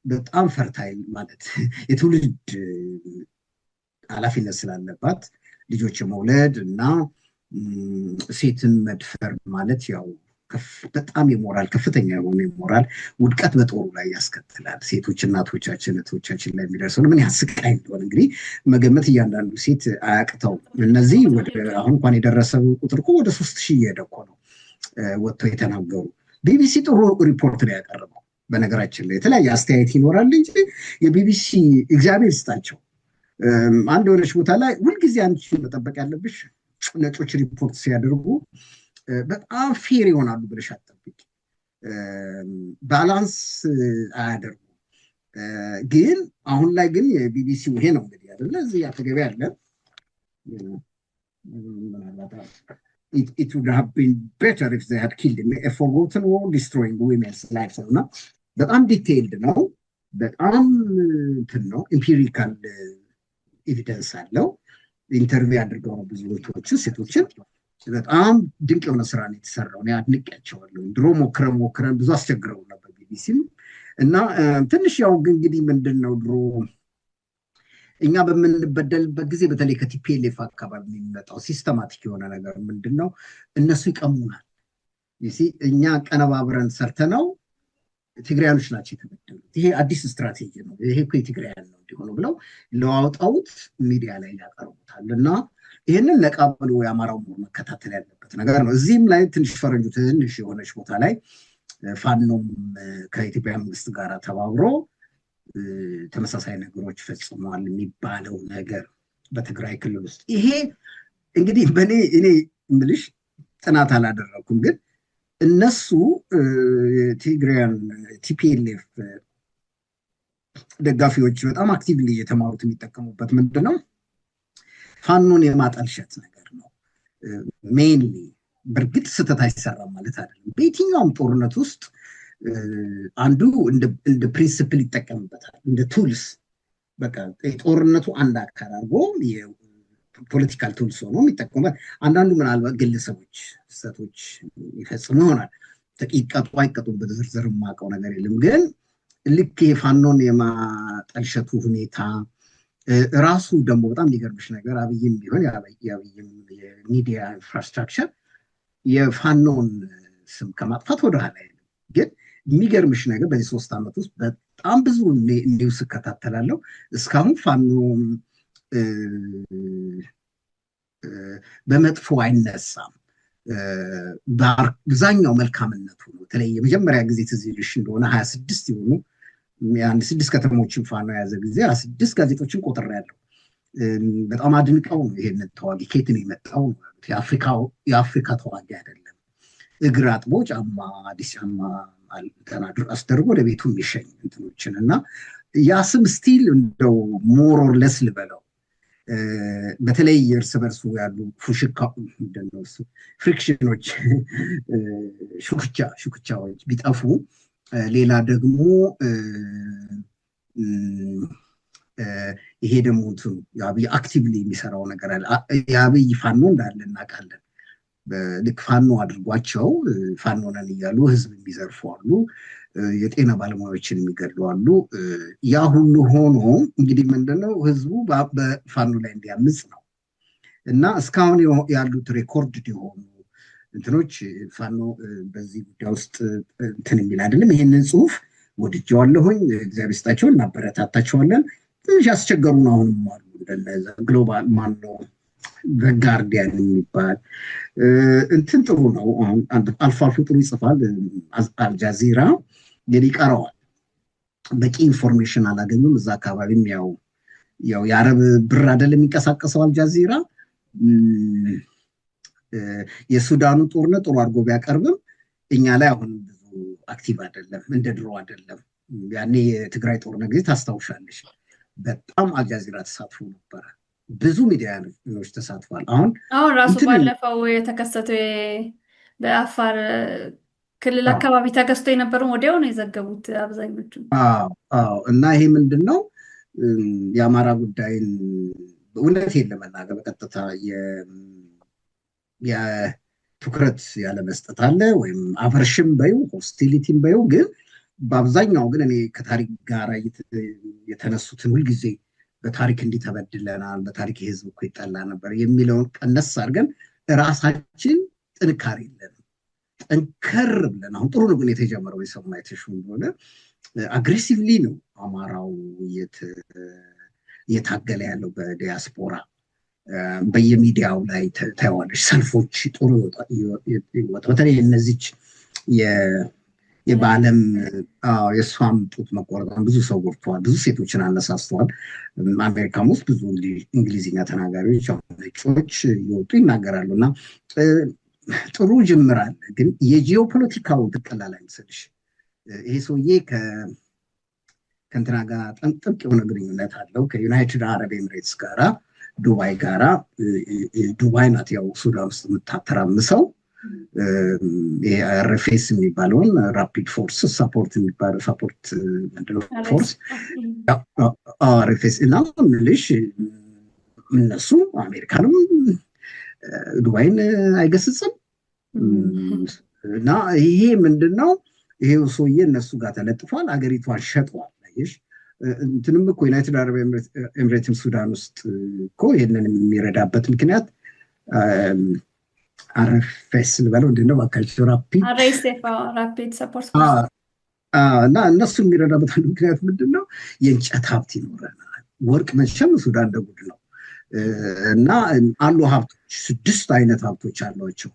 በጣም ፈርታይል ማለት የትውልድ ኃላፊነት ስላለባት ልጆች መውለድ እና ሴትን መድፈር ማለት ያው በጣም የሞራል ከፍተኛ የሆነ የሞራል ውድቀት በጦሩ ላይ ያስከትላል። ሴቶች እናቶቻችን እህቶቻችን ላይ የሚደርሰው ምን ያስቃይ እንደሆነ እንግዲህ መገመት እያንዳንዱ ሴት አያቅተው። እነዚህ ወደ አሁን እንኳን የደረሰው ቁጥር እኮ ወደ 3000 እየሄደ እኮ ነው ወጥተው የተናገሩ። ቢቢሲ ጥሩ ሪፖርት ነው ያቀረበው። በነገራችን ላይ የተለያየ አስተያየት ይኖራል እንጂ የቢቢሲ እግዚአብሔር ይስጣቸው። አንድ የሆነች ቦታ ላይ ሁልጊዜ አንቺ መጠበቅ ያለብሽ ነጮች ሪፖርት ሲያደርጉ በጣም ፌር ይሆናሉ ብለሽ አትጠብቂ። ባላንስ አያደርጉ። ግን አሁን ላይ ግን የቢቢሲ ይሄ ነው እንግዲህ አይደለ እዚህ አጠገቤ ያለ it would have been better if they had killed him, a forgotten war destroying women's lives. እና በጣም ዲቴይልድ ነው፣ በጣም እንትን ነው፣ ኢምፒሪካል ኤቪደንስ አለው። ኢንተርቪው አድርገው ነው ብዙ ሴቶችን። በጣም ድንቅ የሆነ ስራ ነው የተሰራው። እኔ አድንቄያቸዋለሁ። ድሮ ሞክረን ብዙ አስቸግረው ነበር ቢቢሲም እና ትንሽ ያው እንግዲህ ምንድነው ድሮ እኛ በምንበደልበት ጊዜ በተለይ ከቲፒኤልኤፍ አካባቢ የሚመጣው ሲስተማቲክ የሆነ ነገር ምንድነው እነሱ ይቀሙናል። እኛ ቀነባብረን ሰርተነው ትግራያኖች ናቸው የተበደሉት። ይሄ አዲስ ስትራቴጂ ነው፣ ይሄ እኮ የትግራያን ነው እንዲሆኑ ብለው ለዋውጣውት ሚዲያ ላይ ያቀርቡታል። እና ይህንን ነቃ ብሎ የአማራው መከታተል ያለበት ነገር ነው። እዚህም ላይ ትንሽ ፈረንጁ ትንሽ የሆነች ቦታ ላይ ፋኖም ከኢትዮጵያ መንግስት ጋር ተባብሮ ተመሳሳይ ነገሮች ፈጽመዋል የሚባለው ነገር በትግራይ ክልል ውስጥ ይሄ እንግዲህ እኔ ምልሽ ጥናት አላደረኩም፣ ግን እነሱ ትግራያን ቲፒኤልኤፍ ደጋፊዎች በጣም አክቲቭሊ የተማሩት የሚጠቀሙበት ምንድነው ፋኖን የማጠልሸት ነገር ነው። ሜንሊ በእርግጥ ስህተት አይሰራም ማለት አይደለም። በየትኛውም ጦርነት ውስጥ አንዱ እንደ ፕሪንሲፕል ይጠቀምበታል፣ እንደ ቱልስ። በቃ ጦርነቱ አንድ አካል አድርጎ ፖለቲካል ቱልስ ሆኖ የሚጠቀሙበት። አንዳንዱ ምናልባት ግለሰቦች ስህተቶች ይፈጽሙ ይሆናል። ይቀጡ አይቀጡበት ዝርዝር የማውቀው ነገር የለም። ግን ልክ የፋኖን የማጠልሸቱ ሁኔታ ራሱ ደግሞ በጣም የሚገርምሽ ነገር አብይም ቢሆን የአብይም የሚዲያ ኢንፍራስትራክቸር የፋኖን ስም ከማጥፋት ወደኋላ አይልም። ግን የሚገርምሽ ነገር በዚህ 3 ዓመት ውስጥ በጣም ብዙ ኒውስ እከታተላለሁ። እስካሁን ፋኖ በመጥፎ አይነሳም። በአብዛኛው መልካምነቱ ነው። በተለይ የመጀመሪያ ጊዜ ትዝ ይልሽ እንደሆነ 26 የሆኑ አንድ 6 ከተሞችን ፋኖ የያዘ ጊዜ 26 ጋዜጦችን ቆጥሬያለሁ። በጣም አድንቀው ነው ይሄንን ተዋጊ ከየት ነው የመጣው? የአፍሪካ ተዋጊ አይደለም፣ እግር አጥቦ ጫማ አዲስ ጫማ አስደርጎ ወደ ቤቱ የሚሸኝ እንትኖችን እና ያ ስም ስቲል እንደው ሞር ኦር ለስ ልበለው በተለይ እርስ በርሱ ያሉ ፍሪክሽኖች ሹክቻዎች ቢጠፉ፣ ሌላ ደግሞ ይሄ ደግሞ የአብይ አክቲቭሊ የሚሰራው ነገር አለ። የአብይ ፋኖ እንዳለ እናውቃለን። ልክ ፋኖ አድርጓቸው ፋኖ ነን እያሉ ህዝብ የሚዘርፉ አሉ፣ የጤና ባለሙያዎችን የሚገድሉ አሉ። ያ ሁሉ ሆኖ እንግዲህ ምንድነው ህዝቡ በፋኖ ላይ እንዲያምጽ ነው። እና እስካሁን ያሉት ሬኮርድ የሆኑ እንትኖች ፋኖ በዚህ ጉዳይ ውስጥ እንትን የሚል አይደለም። ይሄንን ጽሁፍ ወድጀዋለሁኝ፣ እግዚአብሔር ይስጣቸው፣ እናበረታታቸዋለን። ትንሽ ያስቸገሩን አሁንም አሉ። እንደነዛ ግሎባል ማነው በጋርዲያን የሚባል እንትን ጥሩ ነው። አልፎ አልፎ ጥሩ ይጽፋል። አልጃዚራ ግን ይቀረዋል። በቂ ኢንፎርሜሽን አላገኙም። እዛ አካባቢም ያው የአረብ ብር አይደለም የሚንቀሳቀሰው አልጃዚራ። የሱዳኑ ጦርነት ጥሩ አድርጎ ቢያቀርብም እኛ ላይ አሁን ብዙ አክቲቭ አይደለም፣ እንደ ድሮ አይደለም። ያኔ የትግራይ ጦርነት ጊዜ ታስታውሻለሽ፣ በጣም አልጃዚራ ተሳትፎ ነበረ። ብዙ ሚዲያኖች ተሳትፏል። አሁን ራሱ ባለፈው የተከሰተው በአፋር ክልል አካባቢ ተከስቶ የነበረውን ወዲያው ነው የዘገቡት አብዛኞቹ። እና ይሄ ምንድን ነው የአማራ ጉዳይን እውነቴን ለመናገር በቀጥታ የትኩረት ያለ መስጠት አለ፣ ወይም አቨርሽን በዩ ሆስቲሊቲን በዩ። ግን በአብዛኛው ግን እኔ ከታሪክ ጋር የተነሱትን ሁልጊዜ በታሪክ እንዲተበድለናል፣ በታሪክ የህዝብ እኮ ይጠላ ነበር የሚለውን ቀነስ አድርገን ራሳችን ጥንካሬ የለንም። ጠንከር ብለን አሁን ጥሩ ነው ግን የተጀመረው የሰማ የተሹ እንደሆነ አግሬሲቭሊ ነው አማራው እየታገለ ያለው በዲያስፖራ። በየሚዲያው ላይ ታይዋለሽ፣ ሰልፎች ጥሩ ይወጣ። በተለይ እነዚች የበዓለም የእሷም ጡት መቆረጧን ብዙ ሰው ጎድተዋል፣ ብዙ ሴቶችን አነሳስተዋል። አሜሪካም ውስጥ ብዙ እንግሊዝኛ ተናጋሪዎች ነጮች እየወጡ ይናገራሉ። እና ጥሩ ጅምር አለ። ግን የጂኦፖለቲካው ትቀላል አይመስልሽ? ይሄ ሰውዬ ከእንትና ጋር ጥብቅ የሆነ ግንኙነት አለው ከዩናይትድ አረብ ኤምሬትስ ጋራ፣ ዱባይ ጋራ። ዱባይ ናት ያው ሱዳን ውስጥ የምታተራምሰው አርኤፍኤስ የሚባለውን ራፒድ ፎርስ ሰፖርት የሚባለው ሰፖርት ፎርስ አርኤፍኤስ እና ምልሽ እነሱ አሜሪካንም ዱባይን አይገስጽም። እና ይሄ ምንድን ነው? ይሄው ሰውዬ እነሱ ጋር ተለጥፏል፣ አገሪቷን ሸጠዋል። እንትንም እኮ ዩናይትድ አረብ ኤምሬትም ሱዳን ውስጥ እኮ ይህንን የሚረዳበት ምክንያት አርኤፍኤስ ልበለው እንድነው ባካቸው ራፒድ ሰፖርት እና እነሱ የሚረዳበት አንዱ ምክንያት ምንድን ነው? የእንጨት ሀብት ይኖረናል። ወርቅ መቼም ሱዳን እንደ ጉድ ነው። እና አሉ ሀብቶች፣ 6 አይነት ሀብቶች አሏቸው።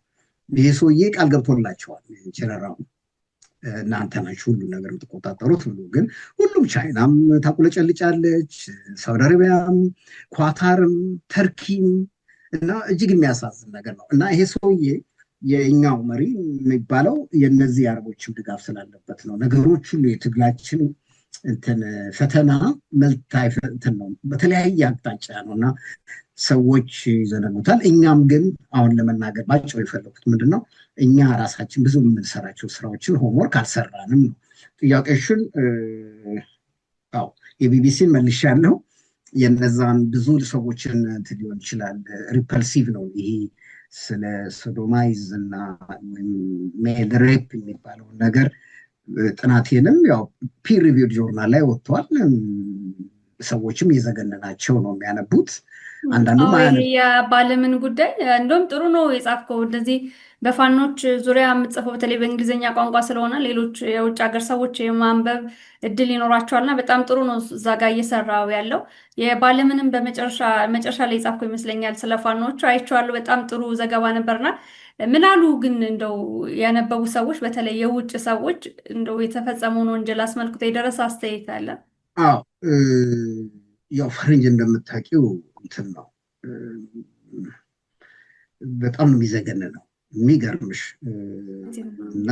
ይሄ ሰውዬ ቃል ገብቶላቸዋል ጀነራሉ፣ እናንተ ናችሁ ሁሉ ነገር የምትቆጣጠሩት ብሎ። ግን ሁሉም ቻይናም ታቁለጨልጫለች፣ ሳውዲ አረቢያም፣ ኳታርም፣ ተርኪም። እና እጅግ የሚያሳዝን ነገር ነው። እና ይሄ ሰውዬ የእኛው መሪ የሚባለው የነዚህ አረቦችም ድጋፍ ስላለበት ነው። ነገሮች ሁሉ የትግላችን ፈተና መልታይ ነው፣ በተለያየ አቅጣጫ ነው እና ሰዎች ይዘነጉታል። እኛም ግን አሁን ለመናገር ባጭሩ የፈለኩት ምንድን ነው፣ እኛ ራሳችን ብዙ የምንሰራቸው ስራዎችን ሆምወርክ አልሰራንም ነው። ጥያቄሽን የቢቢሲን መልሻለሁ። የነዛን ብዙ ሰዎችን ሊሆን ይችላል ሪፐልሲቭ ነው ይሄ ስለ ሶዶማይዝ እና ሜል ሬፕ የሚባለውን ነገር ጥናቴንም ያው ፒር ሪቪውድ ጆርናል ላይ ወጥቷል። ሰዎችም የዘገነናቸው ነው የሚያነቡት። አንዳንዱ የባለምን ጉዳይ እንደውም ጥሩ ነው የጻፍከው። እንደዚህ በፋኖች ዙሪያ የምትጽፈው በተለይ በእንግሊዝኛ ቋንቋ ስለሆነ ሌሎች የውጭ ሀገር ሰዎች የማንበብ እድል ይኖራቸዋልና በጣም ጥሩ ነው እዛ ጋር እየሰራው ያለው። የባለምንም መጨረሻ ላይ የጻፍከው ይመስለኛል ስለ ፋኖቹ አይቼዋለሁ። በጣም ጥሩ ዘገባ ነበርና ምን አሉ ግን እንደው ያነበቡ ሰዎች በተለይ የውጭ ሰዎች እንደው የተፈጸመውን ወንጀል አስመልክቶ የደረሰ አስተያየት አለ? ያው ፈረንጅ እንደምታውቂው እንትን ነው፣ በጣም ነው የሚዘገንነው የሚገርምሽ። እና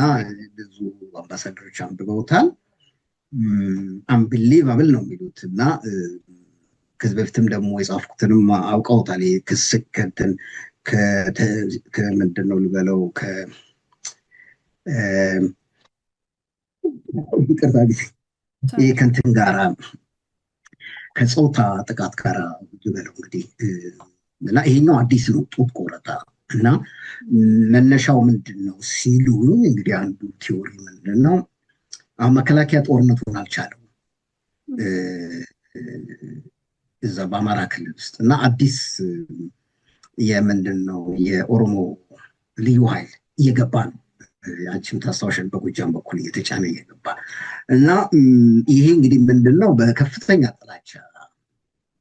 ብዙ አምባሳደሮች አንብበውታል። አንቢሊቫብል ነው የሚሉት። እና ከዚህ በፊትም ደግሞ የጻፍኩትንም አውቀውታል። ክስ ከምንድን ነው ልበለው ይቅርታ ይህ ከንትን ጋራ ከፆታ ጥቃት ጋር ልበለው እንግዲህ። እና ይሄኛው አዲስ ነው ጡት ቆረጣ። እና መነሻው ምንድን ነው ሲሉ እንግዲህ አንዱ ቲዎሪ ምንድን ነው፣ አሁን መከላከያ ጦርነቱን አልቻለው እዛ በአማራ ክልል ውስጥ እና አዲስ የምንድን ነው የኦሮሞ ልዩ ኃይል እየገባ ነው። አንቺም ታስታውሻለሽ በጎጃም በኩል እየተጫነ እየገባ እና ይሄ እንግዲህ ምንድን ነው በከፍተኛ ጥላቻ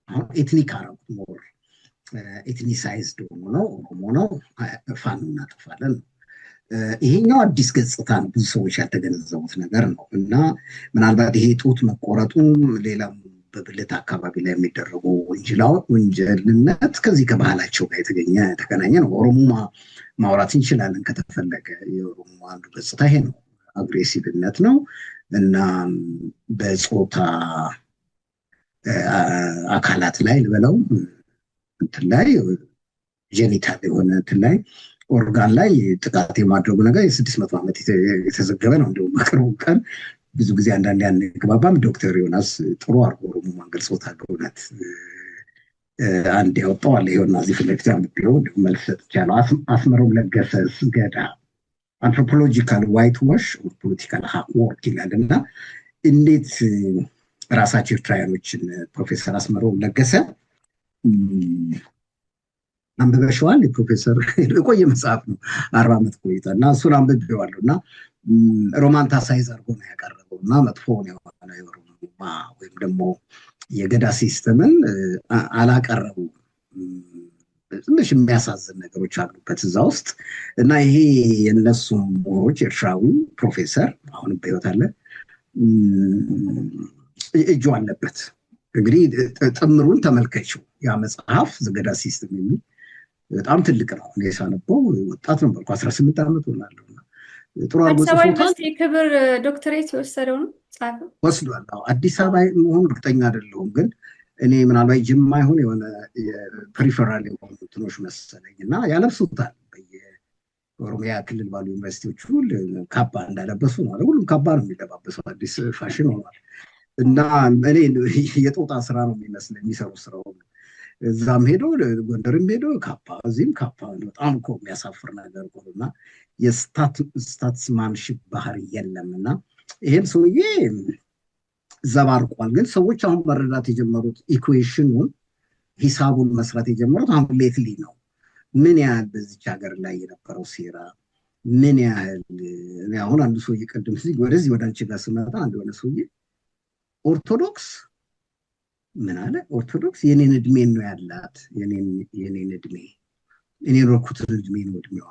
አሁን ኤትኒክ አረጉት፣ ሞር ኤትኒሳይዝድ ሆኖ ነው ኦሮሞ ነው ፋኖ እናጠፋለን። ይሄኛው አዲስ ገጽታ ነው፣ ብዙ ሰዎች ያልተገነዘቡት ነገር ነው እና ምናልባት ይሄ ጡት መቆረጡ ሌላም በብልት አካባቢ ላይ የሚደረጉ ወንጀልነት ከዚህ ከባህላቸው ጋር የተገናኘ ነው። ኦሮሞ ማውራት እንችላለን ከተፈለገ። የኦሮሞ አንዱ ገጽታ ይሄ ነው፣ አግሬሲቭነት ነው እና በጾታ አካላት ላይ ልበለው እንትን ላይ ጄኒታል የሆነ እንትን ላይ ኦርጋን ላይ ጥቃት የማድረጉ ነገር የ600 ዓመት የተዘገበ ነው። እንዲሁም በቅርቡ ቀን ብዙ ጊዜ አንዳንድ አንግባባም ዶክተር ዮናስ ጥሩ አርጎ ኦሮሞማን ገልጾታል። በእውነት አንድ ያወጣዋል። ይኸውና እዚህ ፊት ለፊት አንብቤው መልስ ሰጥቻለሁ። አስመሮም ለገሰ ገዳ አንትሮፖሎጂካል ዋይት ዋሽ ፖለቲካል ወርክ ይላል እና እንዴት ራሳቸው ኤርትራውያኖችን ፕሮፌሰር አስመሮም ለገሰ አንብበሽዋል? የፕሮፌሰር የቆየ መጽሐፍ ነው፣ 40 ዓመት ቆይታ እና እሱን አንብቤዋለሁ እና ሮማንታሳይዝ አድርጎ ነው ያቀረበው እና መጥፎውን የሆነ የኦሮሞማ ወይም ደግሞ የገዳ ሲስተምን አላቀረቡም። ትንሽ የሚያሳዝን ነገሮች አሉበት እዛ ውስጥ እና ይሄ የእነሱም ምሁሮች ኤርትራዊ ፕሮፌሰር አሁንም በሕይወት አለ እጁ አለበት። እንግዲህ ጥምሩን ተመልከችው። ያ መጽሐፍ ዘገዳ ሲስተም የሚል በጣም ትልቅ ነው። እኔ ሳነበው ወጣት ነበርኩ፣ 18 ዓመት ሆናለሁ። ጥሩ አድርጎ ጽፎታል። የክብር ዶክተሬት የወሰደው ነው ጻፈው ወስዷል። አዲስ አበባ መሆኑ እርግጠኛ አይደለሁም፣ ግን እኔ ምናልባት ጅማ ይሁን የሆነ ፕሪፈራል የሆኑ እንትኖች መሰለኝ እና ያለብሱታል። በየኦሮሚያ ክልል ባሉ ዩኒቨርሲቲዎች ሁሉ ካባ እንዳለበሱ ነው። ሁሉም ካባ ነው የሚለባበሰው፣ አዲስ ፋሽን ሆኗል። እና እኔ የጦጣ ስራ ነው የሚመስል የሚሰሩ ስራው። እዛም ሄዶ ጎንደርም ሄዶ ካፓ እዚህም ካፓ። በጣም እኮ የሚያሳፍር ነገር ነው እና የስታትስማንሽፕ ባህሪ የለም እና ይሄም ሰውዬ ዘባርቋል። ግን ሰዎች አሁን መረዳት የጀመሩት ኢኩዌሽኑን ሂሳቡን መስራት የጀመሩት አሁን ሌትሊ ነው። ምን ያህል በዚች ሀገር ላይ የነበረው ሴራ ምን ያህል አሁን አንዱ ሰውዬ ቅድም ወደዚህ ወደ አንቺ ጋር ስመጣ አንድ የሆነ ሰውዬ ኦርቶዶክስ ምን አለ? ኦርቶዶክስ የኔን እድሜን ነው ያላት፣ የኔን እድሜ እኔ ሮኩትን እድሜ ነው እድሜዋ።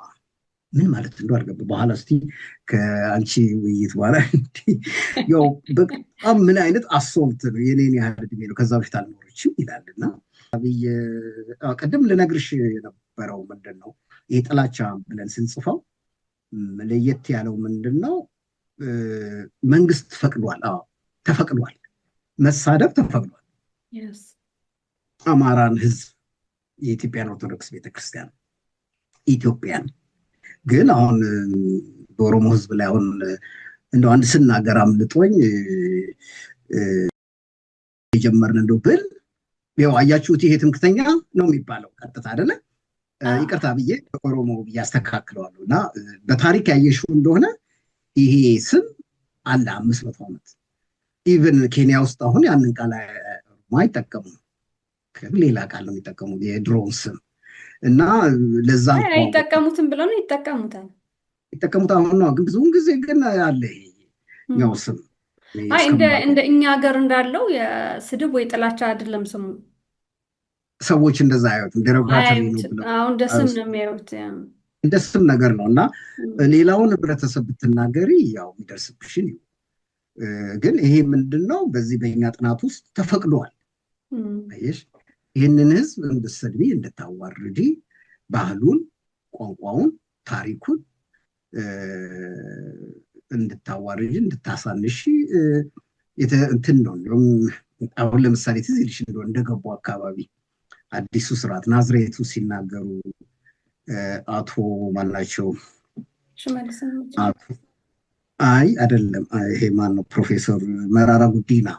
ምን ማለት እንደው አልገባም። በኋላ እስቲ ከአንቺ ውይይት በኋላ ያው በጣም ምን አይነት አሶልት ነው የኔን ያህል እድሜ ነው ከዛ በፊት አልኖረችም ይላልና ቅድም ልነግርሽ የነበረው ምንድን ነው ይሄ ጥላቻ ብለን ስንጽፈው ለየት ያለው ምንድን ነው? መንግስት ፈቅዷል። አዎ ተፈቅዷል። መሳደብ ተፈቅዷል። አማራን ህዝብ፣ የኢትዮጵያን ኦርቶዶክስ ቤተክርስቲያን ኢትዮጵያን ግን አሁን በኦሮሞ ህዝብ ላይ አሁን እንደው አንድ ስናገር አምልጦኝ የጀመርን እንደው ብል ያው አያችሁት ይሄ ትምክተኛ ነው የሚባለው ቀጥታ አይደለ? ይቅርታ ብዬ ኦሮሞ ብዬ አስተካክለዋለሁ እና በታሪክ ያየሽው እንደሆነ ይሄ ስም አለ 500 ዓመት። ኢቨን ኬንያ ውስጥ አሁን ያንን ቃል አይጠቀሙም፣ ሌላ ቃል ነው የሚጠቀሙት የድሮውን ስም እና ለዛ አይጠቀሙትም ብለው ነው ይጠቀሙት አሁን ነው። ግን ብዙውን ጊዜ ግን አለ ያው ስም እንደ እኛ ሀገር እንዳለው የስድብ ወይ ጥላቻ አይደለም ስሙ። ሰዎች እንደዛ አያዩት ደረጋታሪ ነው ብለው አሁን እንደ ስም ነው የሚያዩት፣ እንደ ስም ነገር ነው እና ሌላውን ህብረተሰብ ብትናገሪ ያው የሚደርስብሽን ግን ይሄ ምንድነው በዚህ በእኛ ጥናት ውስጥ ተፈቅዷል። አይሽ ይህንን ህዝብ እንድትሰድቢ እንድታዋርጂ ባህሉን፣ ቋንቋውን፣ ታሪኩን እንድታዋርጂ እንድታሳንሺ እንትን ነው። አሁን ለምሳሌ ትዝ ይልሽ እንደሆነ እንደገቡ አካባቢ አዲሱ ስርዓት ናዝሬቱ ሲናገሩ አቶ ማናቸው አይ አይደለም ይሄ ማን ነው ፕሮፌሰር መራራ ጉዲና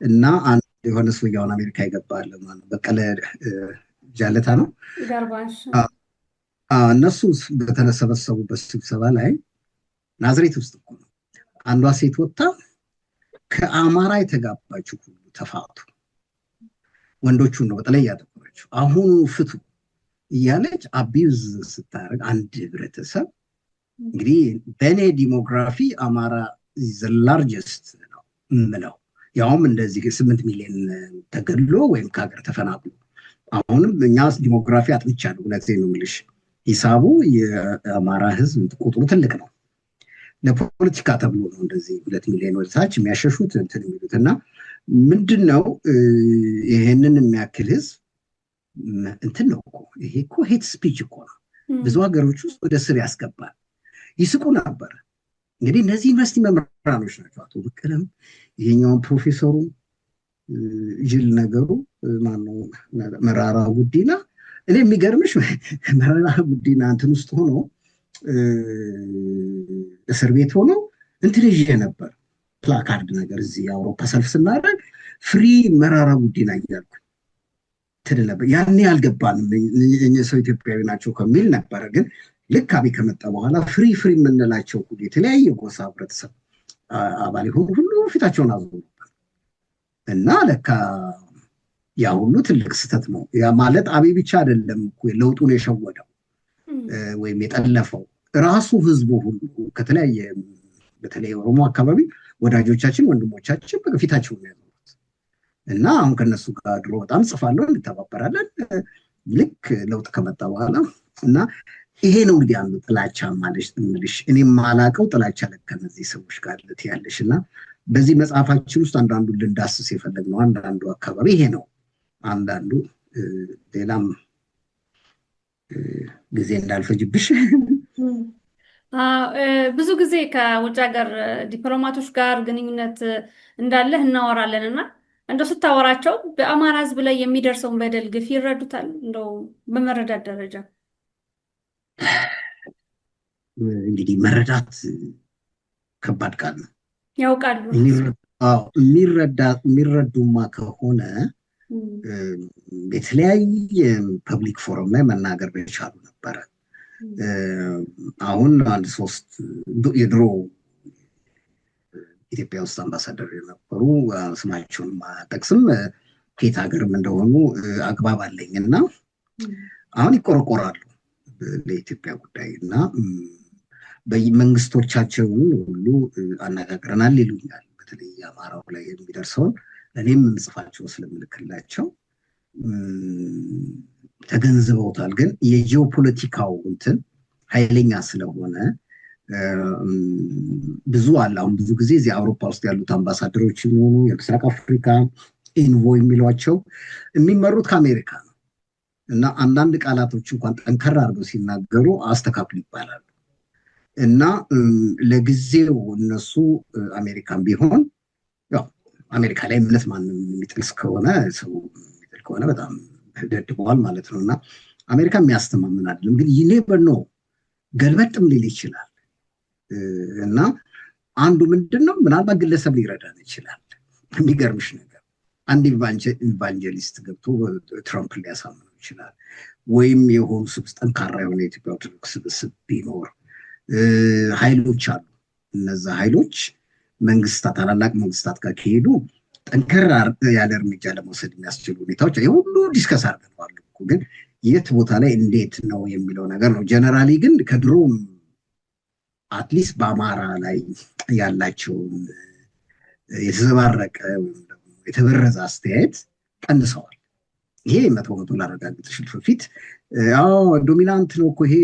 እና አንድ የሆነ ሰው ያውን አሜሪካ ይገባል ማለት በቀለ ጃለታ ነው እነሱ በተሰበሰቡበት ስብሰባ ላይ ናዝሬት ውስጥ እኮ ነው አንዷ ሴት ወጣ ከአማራ የተጋባችው ሁሉ ተፋቱ፣ ወንዶቹን ነው በተለይ ያደረገችው፣ አሁን ፍቱ እያለች አቢዩዝ ስታደርግ አንድ ህብረተሰብ እንግዲህ በኔ ዲሞግራፊ አማራ ዘ ላርጀስት ነው ምለው፣ ያውም እንደዚህ 8 ሚሊዮን ተገድሎ ወይም ከሀገር ተፈናቅሎ። አሁንም እኛ ዲሞግራፊ አጥንቻለሁ እውነቴን ነው የምልሽ። ሂሳቡ የአማራ ህዝብ ቁጥሩ ትልቅ ነው። ለፖለቲካ ተብሎ ነው እንደዚህ 2 ሚሊዮን ወደታች የሚያሸሹት እንትን የሚሉት እና ምንድነው ይሄንን የሚያክል ህዝብ እንትን ነው እኮ ይሄ እኮ ሄት ስፒች እኮ ነው። ብዙ ሀገሮች ውስጥ ወደ ስር ያስገባል። ይስቁ ነበር። እንግዲህ እነዚህ ዩኒቨርሲቲ መምህራኖች ናቸው። አቶ በቀለም ይሄኛውን ፕሮፌሰሩ ጅል ነገሩ ማነው መራራ ጉዲና። እኔ የሚገርምሽ መራራ ጉዲና እንትን ውስጥ ሆኖ እስር ቤት ሆኖ እንትን ይዤ ነበር ፕላካርድ ነገር እዚህ የአውሮፓ ሰልፍ ስናደርግ ፍሪ መራራ ጉዲና እያልኩ ትል ነበር። ያኔ አልገባንም ሰው ኢትዮጵያዊ ናቸው ከሚል ነበረ። ግን ልክ አብይ ከመጣ በኋላ ፍሪ የምንላቸው ሁሉ የተለያየ ጎሳ ህብረተሰብ አባል የሆኑ ሁሉ ፊታቸውን አዞሩ ነበር እና ለካ ያ ሁሉ ትልቅ ስህተት ነው። ያ ማለት አብይ ብቻ አይደለም ለውጡን የሸወደው ወይም የጠለፈው ራሱ ህዝቡ ሁሉ ከተለያየ በተለይ ኦሮሞ አካባቢ ወዳጆቻችን ወንድሞቻችን በፊታቸው ነው ያሉት እና አሁን ከነሱ ጋር ድሮ በጣም ጽፋለሁ እንተባበራለን ልክ ለውጥ ከመጣ በኋላ እና ይሄ ነው እንግዲህ አንዱ ጥላቻ ማለት እንልሽ እኔ ማላቀው ጥላቻ ለካ እነዚህ ሰዎች ጋር ያለሽ እና በዚህ መጽሐፋችን ውስጥ አንዳንዱ ልንዳስስ የፈለግነው አንዳንዱ አካባቢ ይሄ ነው። አንዳንዱ ሌላም ጊዜ እንዳልፈጅብሽ ብዙ ጊዜ ከውጭ ሀገር ዲፕሎማቶች ጋር ግንኙነት እንዳለህ እናወራለን እና እንደው ስታወራቸው በአማራ ህዝብ ላይ የሚደርሰውን በደል ግፍ ይረዱታል? እንደው በመረዳት ደረጃ እንግዲህ መረዳት ከባድ ቃል ነው። ያውቃሉ። የሚረዱማ ከሆነ የተለያየ ፐብሊክ ፎረም ላይ መናገር በቻሉ ነበረ። አሁን አንድ 3 የድሮ ኢትዮጵያ ውስጥ አምባሳደር የነበሩ ስማቸውን ማጠቅስም ከየት ሀገርም እንደሆኑ አግባብ አለኝ እና አሁን ይቆረቆራሉ ለኢትዮጵያ ጉዳይ እና በመንግስቶቻቸውን ሁሉ አነጋግረናል ይሉኛል። በተለይ አማራው ላይ የሚደርሰውን እኔም የምጽፋቸው ስለምልክላቸው ተገንዝበውታል። ግን የጂኦፖለቲካው እንትን ኃይለኛ ስለሆነ ብዙ አለ። አሁን ብዙ ጊዜ እዚህ አውሮፓ ውስጥ ያሉት አምባሳደሮች የሚሆኑ የምስራቅ አፍሪካ ኢንቮይ የሚሏቸው የሚመሩት ከአሜሪካ ነው እና አንዳንድ ቃላቶች እንኳን ጠንከር አድርገው ሲናገሩ አስተካክሉ ይባላሉ እና ለጊዜው እነሱ አሜሪካን ቢሆን ያው አሜሪካ ላይ እምነት ማንም የሚጥል ከሆነ ሰው የሚጥል ከሆነ በጣም ደድበዋል ማለት ነው እና አሜሪካ የሚያስተማምን አይደለም። ግን ይኔበር ነው ገልበጥም ሊል ይችላል እና አንዱ ምንድነው ምናልባት ግለሰብ ሊረዳን ይችላል። የሚገርምሽ ነገር አንድ ኢቫንጀሊስት ገብቶ ትራምፕ ሊያሳምነው ይችላል ወይም የሆኑ ጠንካራ የሆነ የኢትዮጵያ ኦርቶዶክስ ስብስብ ቢኖር ኃይሎች አሉ። እነዛ ኃይሎች መንግስታት ታላላቅ መንግስታት ጋር ከሄዱ ጠንከር ያለ እርምጃ ለመውሰድ የሚያስችሉ ሁኔታዎች የሁሉ ዲስከስ አድርገዋል እኮ። ግን የት ቦታ ላይ እንዴት ነው የሚለው ነገር ነው። ጀነራሊ ግን ከድሮም አትሊስት በአማራ ላይ ያላቸውን የተዘባረቀ ወይም ደግሞ የተበረዘ አስተያየት ቀንሰዋል። ይሄ 100% ላረጋግጥሽ ፊት ዶሚናንት ነው እኮ ይሄ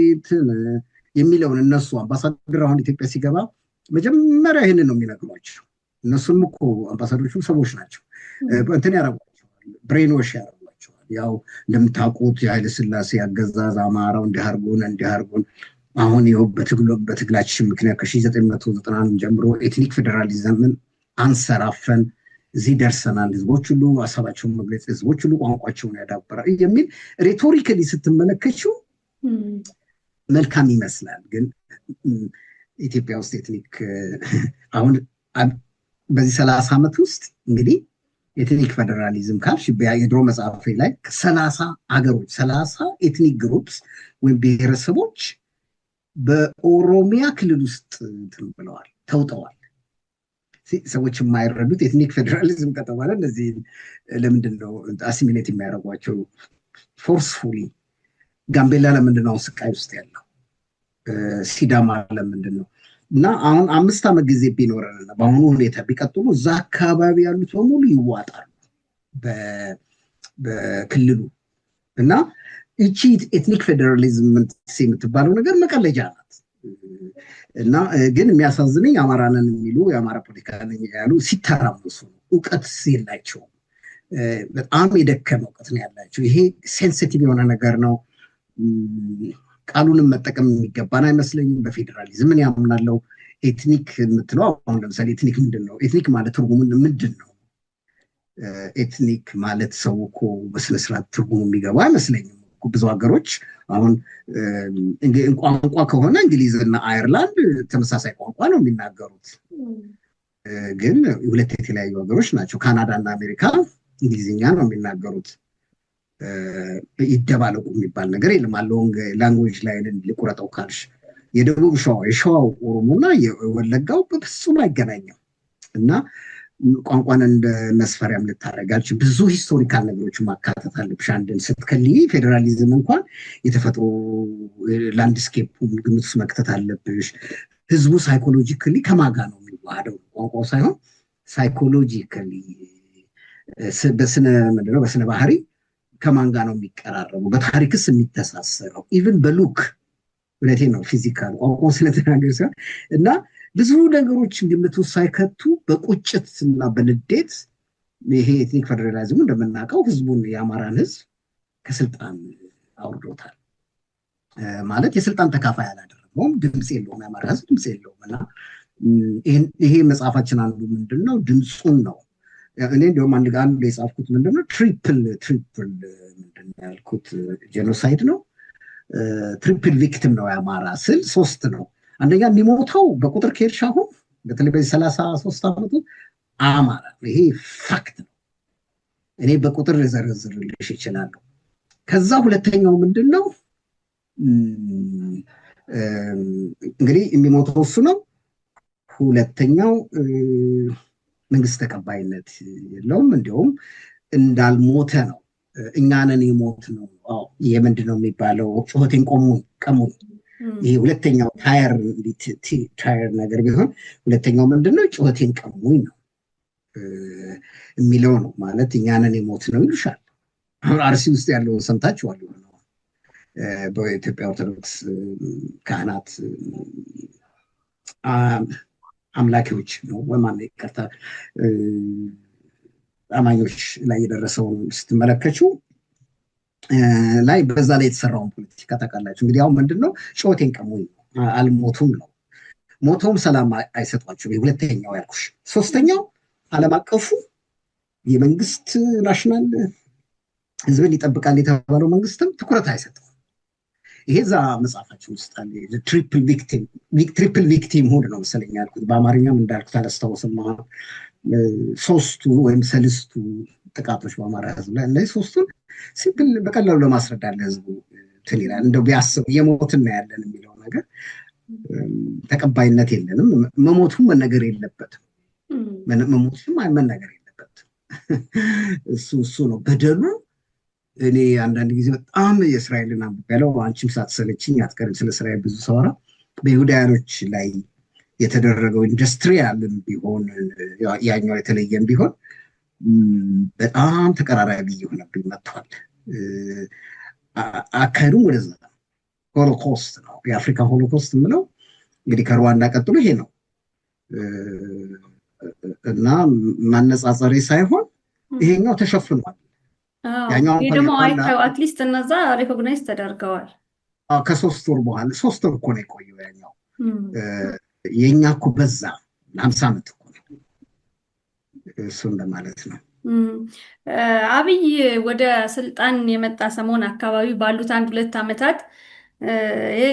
የሚለውን እነሱ አምባሳደር አሁን ኢትዮጵያ ሲገባ መጀመሪያ ይሄንን ነው የሚነግሯቸው። እነሱም እኮ አምባሳደሮቹም ሰዎች ናቸው። እንትን ያረጓቸዋል፣ ብሬንዎሽ ያረጓቸዋል። ያው እንደምታውቁት የኃይለ ሥላሴ አገዛዝ አማራው እንዲያርጉን አሁን ይኸው በትግላችን ምክንያት ከ1991 ጀምሮ ኤትኒክ ፌዴራሊዝምን አንሰራፈን እዚህ ደርሰናል። ህዝቦች ሁሉ ሀሳባቸውን መግለጽ፣ ህዝቦች ሁሉ ቋንቋቸውን ያዳበራል የሚል ሬቶሪካሊ ስትመለከችው መልካም ይመስላል። ግን ኢትዮጵያ ውስጥ ኤትኒክ አሁን በዚህ 30 ዓመት ውስጥ እንግዲህ ኤትኒክ ፌዴራሊዝም ካልሽ የድሮ መጽሐፌ ላይ 30 ሀገሮች 30 ኤትኒክ ግሩፕስ ወይም ብሔረሰቦች በኦሮሚያ ክልል ውስጥ ብለዋል፣ ተውጠዋል። ሰዎች የማይረዱት ኤትኒክ ፌዴራሊዝም ከተባለ እነዚህ ለምንድን ነው አሲሚሌት የሚያደርጓቸው ፎርስፉሊ? ጋምቤላ ለምንድን ነው ስቃይ ውስጥ ያለው? ሲዳማ ለምንድን ነው? እና አሁን 5 ዓመት ጊዜ ቢኖረንና በአሁኑ ሁኔታ ቢቀጥሉ እዛ አካባቢ ያሉት በሙሉ ይዋጣሉ በክልሉ እና ይቺ ኤትኒክ ፌዴራሊዝም የምትባለው ነገር መቀለጃ ናት። እና ግን የሚያሳዝነኝ አማራንን የሚሉ የአማራ ፖለቲካ ነኝ ያሉ ሲተራመሱ ነው። እውቀት የላቸውም። በጣም የደከመ እውቀት ነው ያላቸው። ይሄ ሴንሲቲቭ የሆነ ነገር ነው። ቃሉንም መጠቀም የሚገባን አይመስለኝም። በፌዴራሊዝም ምን ያምናለው። ኤትኒክ የምትለው አሁን ለምሳሌ ኤትኒክ ምንድን ነው? ኤትኒክ ማለት ትርጉሙ ምንድን ነው? ኤትኒክ ማለት ሰው እኮ በስነስርዓት ትርጉሙ የሚገባ አይመስለኝም። ብዙ ሀገሮች አሁን ቋንቋ ከሆነ እንግሊዝና አየርላንድ ተመሳሳይ ቋንቋ ነው የሚናገሩት፣ ግን ሁለት የተለያዩ ሀገሮች ናቸው። ካናዳ እና አሜሪካ እንግሊዝኛ ነው የሚናገሩት። ይደባለቁ የሚባል ነገር የለም። ላንጉዌጅ ላይ ልቁረጠው ካልሽ የደቡብ የሸዋው ኦሮሞና የወለጋው በፍጹም አይገናኝም። እና ቋንቋን እንደ መስፈሪያም ልታረጋች ብዙ ሂስቶሪካል ነገሮች ማካተት አለብሽ። አንድን ስትከልይ ፌዴራሊዝም እንኳን የተፈጥሮ ላንድስኬፕ ግምት ውስጥ መክተት አለብሽ። ህዝቡ ሳይኮሎጂካሊ ከማጋ ነው የሚዋሃደው፣ ቋንቋው ሳይሆን ሳይኮሎጂካሊ በስነ ባህሪ ከማን ጋር ነው የሚቀራረቡ፣ በታሪክስ የሚተሳሰረው፣ ኢቭን በሉክ ሁለቴ ነው ፊዚካል ቋንቋ ስለተናገር ሲሆን እና ብዙ ነገሮች ግምት ውስጥ ሳይከቱ በቁጭት እና በንዴት ይሄ ኤትኒክ ፌዴራሊዝሙ እንደምናውቀው ህዝቡን የአማራን ህዝብ ከስልጣን አውርዶታል። ማለት የስልጣን ተካፋይ አላደረገውም። ድምፅ የለውም፣ የአማራ ህዝብ ድምፅ የለውም። እና ይሄ መጽሐፋችን አንዱ ምንድን ነው ድምፁን ነው። እኔ እንዲሁም አንድ የጻፍኩት ምንድነው ትሪፕል ምንድን ነው ያልኩት ጄኖሳይድ ነው። ትሪፕል ቪክቲም ነው የአማራ ስል ሶስት ነው። አንደኛ የሚሞተው በቁጥር ከሄድሽ አሁን በተለይ በዚህ 33 ዓመቱ አማራ ይሄ ፋክት ነው። እኔ በቁጥር ልዘረዝርልሽ ይችላለሁ። ከዛ ሁለተኛው ምንድን ነው እንግዲህ የሚሞተው እሱ ነው። ሁለተኛው መንግስት ተቀባይነት የለውም፣ እንዲሁም እንዳልሞተ ነው። እኛንን የሞት ነው። የምንድን ነው የሚባለው ጩኸቴን ቀሙኝ። ይሄ ሁለተኛው ታየር ነገር ቢሆን ሁለተኛው ምንድነው ጩኸቴን ቀሙኝ ነው የሚለው ነው። ማለት እኛንን የሞት ነው ይሉሻል። አሁን አርሲ ውስጥ ያለው ሰምታችኋል። በኢትዮጵያ ኦርቶዶክስ ካህናት አምላኪዎች ነው ወማን ይቀርታ አማኞች ላይ የደረሰውን ስትመለከቱ ላይ በዛ ላይ የተሰራውን ፖለቲካ ታውቃላችሁ። እንግዲህ አሁን ምንድነው ጩኸቴን ቀሙኝ አልሞቱም ነው። ሞቶም ሰላም አይሰጧቸውም። ሁለተኛው ያልኩሽ። ሶስተኛው ዓለም አቀፉ የመንግስት ናሽናል ህዝብን ይጠብቃል የተባለው መንግስትም ትኩረት አይሰጠው። ይሄ ዛ መጽሐፋችን ውስጥ አለ። ትሪፕል ቪክቲም ሁድ ነው መሰለኝ ያልኩት። በአማርኛም እንዳልኩት አላስታውስም። ሶስቱ ወይም ሰልስቱ ጥቃቶች በአማራ ህዝብ ላይ እነዚህ ሶስቱን ሲምፕል በቀላሉ ለማስረዳት ለህዝቡ እንትን ይላል። እንደው ቢያስብ እየሞትን ነው ያለን የሚለው ነገር ተቀባይነት የለንም። መሞቱም መነገር የለበትም። መሞቱም መነገር የለበትም። እሱ ነው በደሉ። እኔ አንዳንድ ጊዜ በጣም የእስራኤልን አንብቤያለሁ። አንቺም ሳትሰለችኝ አትቀርም ስለ እስራኤል ብዙ ሰወራ። በይሁዳውያኖች ላይ የተደረገው ኢንዱስትሪያልም ቢሆን ያኛው የተለየም ቢሆን በጣም ተቀራራቢ እየሆነብኝ መጥቷል። አካሄዱም ወደዛ ሆሎኮስት ነው። የአፍሪካ ሆሎኮስት የምለው እንግዲህ ከሩዋንዳ ቀጥሎ ይሄ ነው እና ማነጻጸሬ ሳይሆን ይሄኛው ተሸፍኗል። ያኛው ደግሞ አይተው አትሊስት እነዛ ሪኮግናይዝ ተደርገዋል። ከ3 ወር በኋላ 3 ወር እኮ ነው የቆየው ያኛው። የኛ እኮ በዛ 50 ዓመት እኮ ነው። እሱ እንደማለት ነው። አብይ ወደ ስልጣን የመጣ ሰሞን አካባቢ ባሉት 1-2 ዓመታት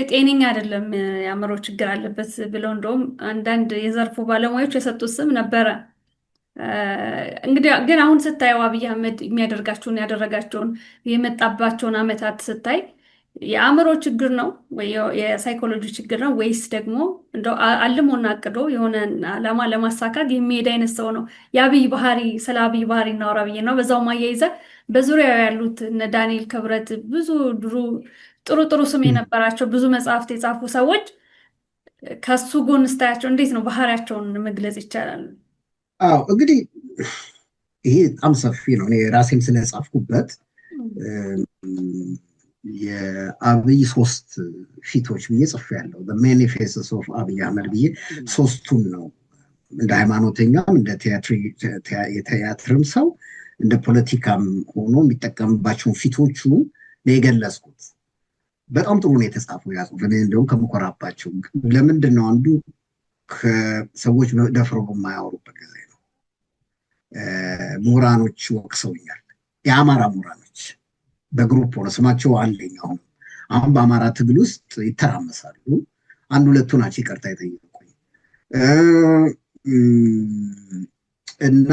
ጤነኛ አይደለም፣ የአእምሮ ችግር አለበት ብለው እንደውም አንዳንድ የዘርፉ ባለሙያዎች የሰጡት ስም ነበረ። እንግዲህ ግን አሁን ስታየው አብይ አህመድ የሚያደርጋቸውን ያደረጋቸውን የመጣባቸውን ዓመታት ስታይ የአእምሮ ችግር ነው ወይ የሳይኮሎጂ ችግር ነው ወይስ ደግሞ እንደው አልሞና አቅዶ የሆነ ዓላማ ለማሳካት የሚሄድ አይነት ሰው ነው? የአብይ ባህሪ ስለ አብይ ባህሪ እናወራ ብዬ ነው። በዛው ማያይዘ በዙሪያው ያሉት እነ ዳንኤል ክብረት ብዙ ጥሩ ስም የነበራቸው ብዙ መጽሐፍት የጻፉ ሰዎች ከሱ ጎን ስታያቸው እንዴት ነው ባህሪያቸውን መግለጽ ይቻላል? አዎ እንግዲህ ይሄ በጣም ሰፊ ነው። እኔ ራሴም ስለጻፍኩበት የአብይ 3 ፊቶች ብዬ ጽፌያለሁ። ማኒፌስቶስ ኦፍ አብይ አህመድ ብዬ 3ቱን ነው እንደ ሃይማኖተኛም እንደ የቲያትርም ሰው እንደ ፖለቲካም ሆኖ የሚጠቀምባቸውን ፊቶቹን ነው የገለጽኩት። በጣም ጥሩ ነው የተጻፈው ያ ጽሁፍ። እኔ እንደውም ከምኮራባቸው ለምንድን ነው አንዱ ከሰዎች ደፍረው በማያወሩበት ጊዜ ነው። ምሁራኖች ወቅሰውኛል። የአማራ ምሁራኖች በግሩፕ ሆነ ስማቸው አለኝ። አሁን በአማራ ትግል ውስጥ ይተራመሳሉ። አንድ ሁለቱ ናቸው ይቅርታ የጠየቁኝ እና